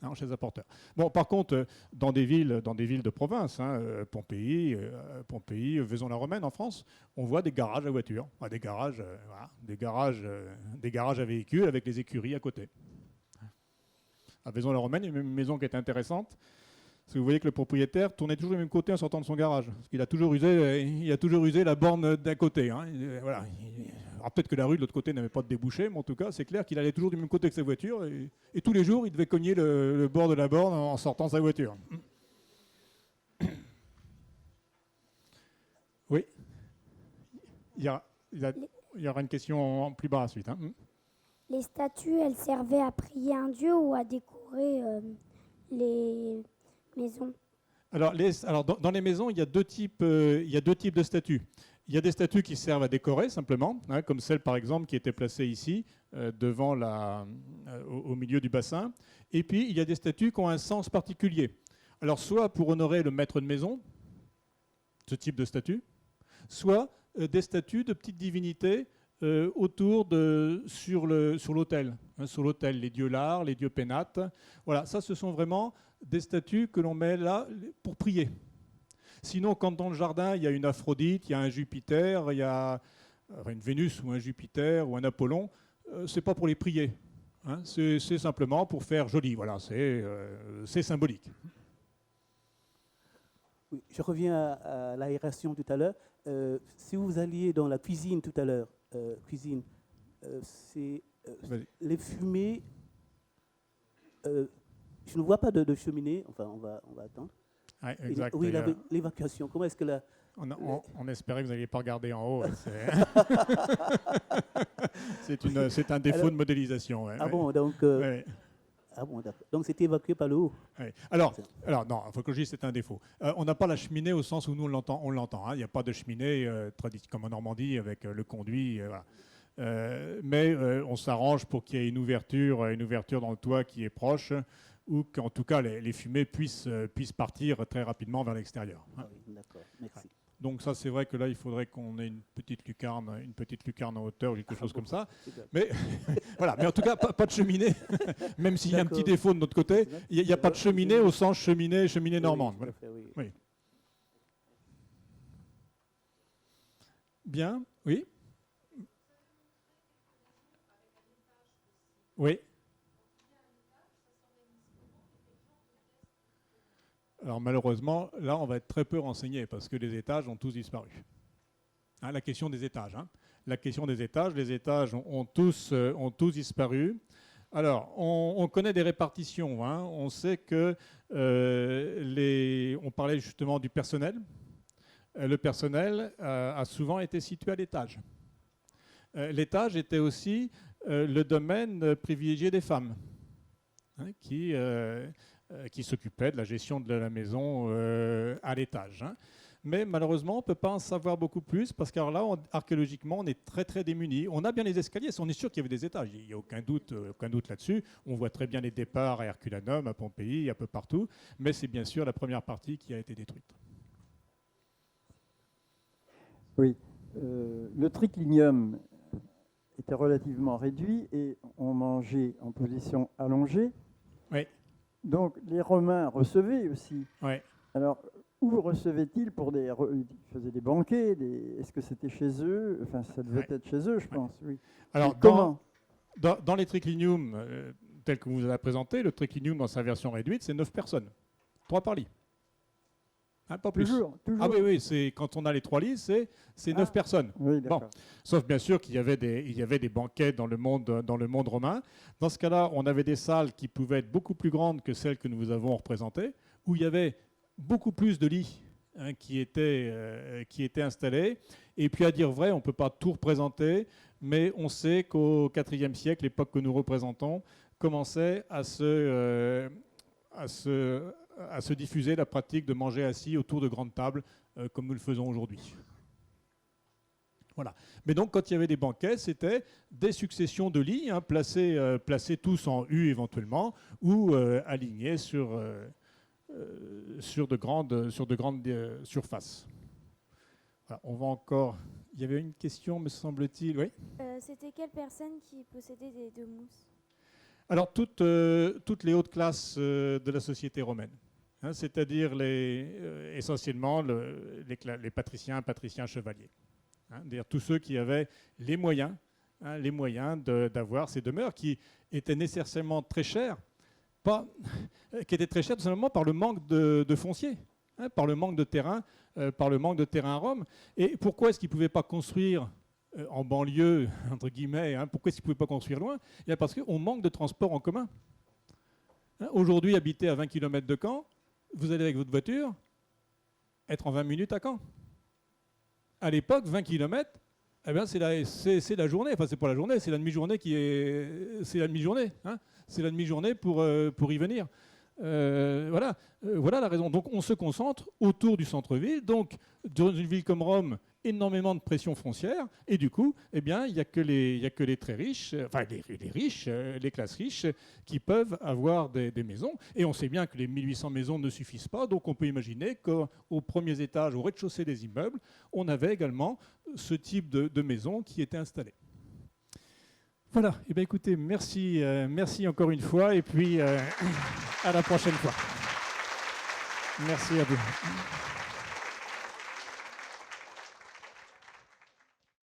En chaise à porteur. Bon, par contre, dans des villes de province, hein, Pompéi, Vaison-la-Romaine en France, on voit des garages à voitures, des garages à véhicules avec les écuries à côté. À Vaison-la-Romaine, il y a une maison qui est intéressante. Parce que vous voyez que le propriétaire tournait toujours du même côté en sortant de son garage. Parce qu'il a toujours usé la borne d'un côté. Hein. Voilà. Alors peut-être que la rue de l'autre côté n'avait pas de débouché, mais en tout cas, c'est clair qu'il allait toujours du même côté que sa voiture. Et tous les jours, il devait cogner le bord de la borne en sortant de sa voiture. Oui. Il y aura une question plus bas ensuite. Hein. Les statues, elles servaient à prier un dieu ou à décorer les maisons? Alors dans les maisons, il y a deux types de statues. Il y a des statues qui servent à décorer simplement, hein, comme celle par exemple qui était placée ici, au milieu du bassin. Et puis il y a des statues qui ont un sens particulier. Alors soit pour honorer le maître de maison, ce type de statue, soit des statues de petites divinités sur l'autel. Hein, sur l'autel, les dieux Lar, les dieux Pénates. Voilà, ça ce sont vraiment des statues que l'on met là pour prier. Sinon, quand dans le jardin, il y a une Aphrodite, il y a un Jupiter, il y a une Vénus ou un Jupiter ou un Apollon, c'est pas pour les prier. hein. C'est simplement pour faire joli. Voilà, c'est symbolique. Oui, je reviens à l'aération tout à l'heure. Si vous alliez dans la cuisine tout à l'heure, les fumées. Je ne vois pas de cheminée. Enfin, on va attendre. Ouais, exact. Oui, l'évacuation. Comment est-ce que on espérait que vous n'alliez pas regarder en haut. C'est un défaut de modélisation. Ouais, bon, donc. Ah bon, d'accord. Donc c'était évacué par le haut. Ouais. Alors non, il faut que je dise c'est un défaut. On n'a pas la cheminée au sens où nous on l'entend. Il n'y a pas de cheminée comme en Normandie avec le conduit. Voilà. Mais on s'arrange pour qu'il y ait une ouverture dans le toit qui est proche, ou qu'en tout cas les fumées puissent partir très rapidement vers l'extérieur. Ah oui, d'accord, merci. Donc ça, c'est vrai que là, il faudrait qu'on ait une petite lucarne en hauteur, quelque chose comme ça. Mais voilà. Mais en tout cas, pas de cheminée, même s'il y a un petit défaut de notre côté. Il n'y a pas de cheminée au sens cheminée normande. Oui, voilà. Oui. Bien. Oui. Oui. Alors malheureusement, là, on va être très peu renseigné parce que les étages ont tous disparu. Hein, la question des étages. Les étages ont tous disparu. Alors, on connaît des répartitions. Hein. On sait que on parlait justement du personnel. Le personnel a souvent été situé à l'étage. L'étage était aussi le domaine privilégié des femmes, hein, qui s'occupait de la gestion de la maison à l'étage. Hein. Mais malheureusement, on ne peut pas en savoir beaucoup plus parce que là, archéologiquement, on est très très démunis. On a bien les escaliers, on est sûr qu'il y avait des étages, il n'y a aucun doute là-dessus. On voit très bien les départs à Herculanum, à Pompéi, un peu partout, mais c'est bien sûr la première partie qui a été détruite. Oui, le triclinium était relativement réduit et on mangeait en position allongée. Oui. Donc les Romains recevaient aussi. Oui. Alors, où recevaient-ils ils faisaient des banquets, est-ce que c'était chez eux? Enfin, ça devait être chez eux, je pense. Oui. Alors, comment dans les tricliniums, tel que vous avez présenté, le triclinium dans sa version réduite, c'est 9 personnes. 3 par lit. Hein, pas plus. Toujours. Ah oui, c'est, quand on a les 3 lits, c'est 9 personnes. Oui, bon. Sauf bien sûr qu'il y avait des banquets dans le monde romain. Dans ce cas-là, on avait des salles qui pouvaient être beaucoup plus grandes que celles que nous vous avons représentées, où il y avait beaucoup plus de lits hein, qui étaient installés. Et puis à dire vrai, on ne peut pas tout représenter, mais on sait qu'au IVe siècle, l'époque que nous représentons, commençait à se diffuser la pratique de manger assis autour de grandes tables, comme nous le faisons aujourd'hui. Voilà. Mais donc, quand il y avait des banquets, c'était des successions de lits, hein, placés tous en U éventuellement, ou alignés sur de grandes surfaces. Voilà, on va encore... Il y avait une question, me semble-t-il. Oui. C'était quelle personne qui possédait des deux mousses? Alors, toutes les hautes classes de la société romaine. Hein, c'est-à-dire essentiellement les patriciens chevaliers. Hein, c'est-à-dire tous ceux qui avaient les moyens d'avoir ces demeures qui étaient nécessairement très chères, qui étaient très chères tout simplement par le manque de foncier, hein, par le manque de terrain à Rome. Et pourquoi est-ce qu'ils ne pouvaient pas construire en banlieue, entre guillemets, hein, pourquoi est-ce qu'ils ne pouvaient pas construire loin? Parce qu'on manque de transport en commun. Hein, aujourd'hui, habiter à 20 km de Caen, vous allez avec votre voiture, être en 20 minutes à Caen. À l'époque, 20 km, eh bien, c'est la journée. Enfin, c'est pas la journée, c'est la demi-journée c'est la demi-journée. Hein, c'est la demi-journée pour y venir. Voilà la raison. Donc, on se concentre autour du centre-ville. Donc, dans une ville comme Rome, énormément de pression foncière. Et du coup, eh bien, il n'y a que les très riches, enfin les riches, les classes riches, qui peuvent avoir des maisons. Et on sait bien que les 1800 maisons ne suffisent pas. Donc, on peut imaginer qu'aux premiers étages, au rez-de-chaussée des immeubles, on avait également ce type de maisons qui étaient installées. Voilà. Eh bien, écoutez, merci encore une fois. Et puis, à la prochaine fois. Merci à vous.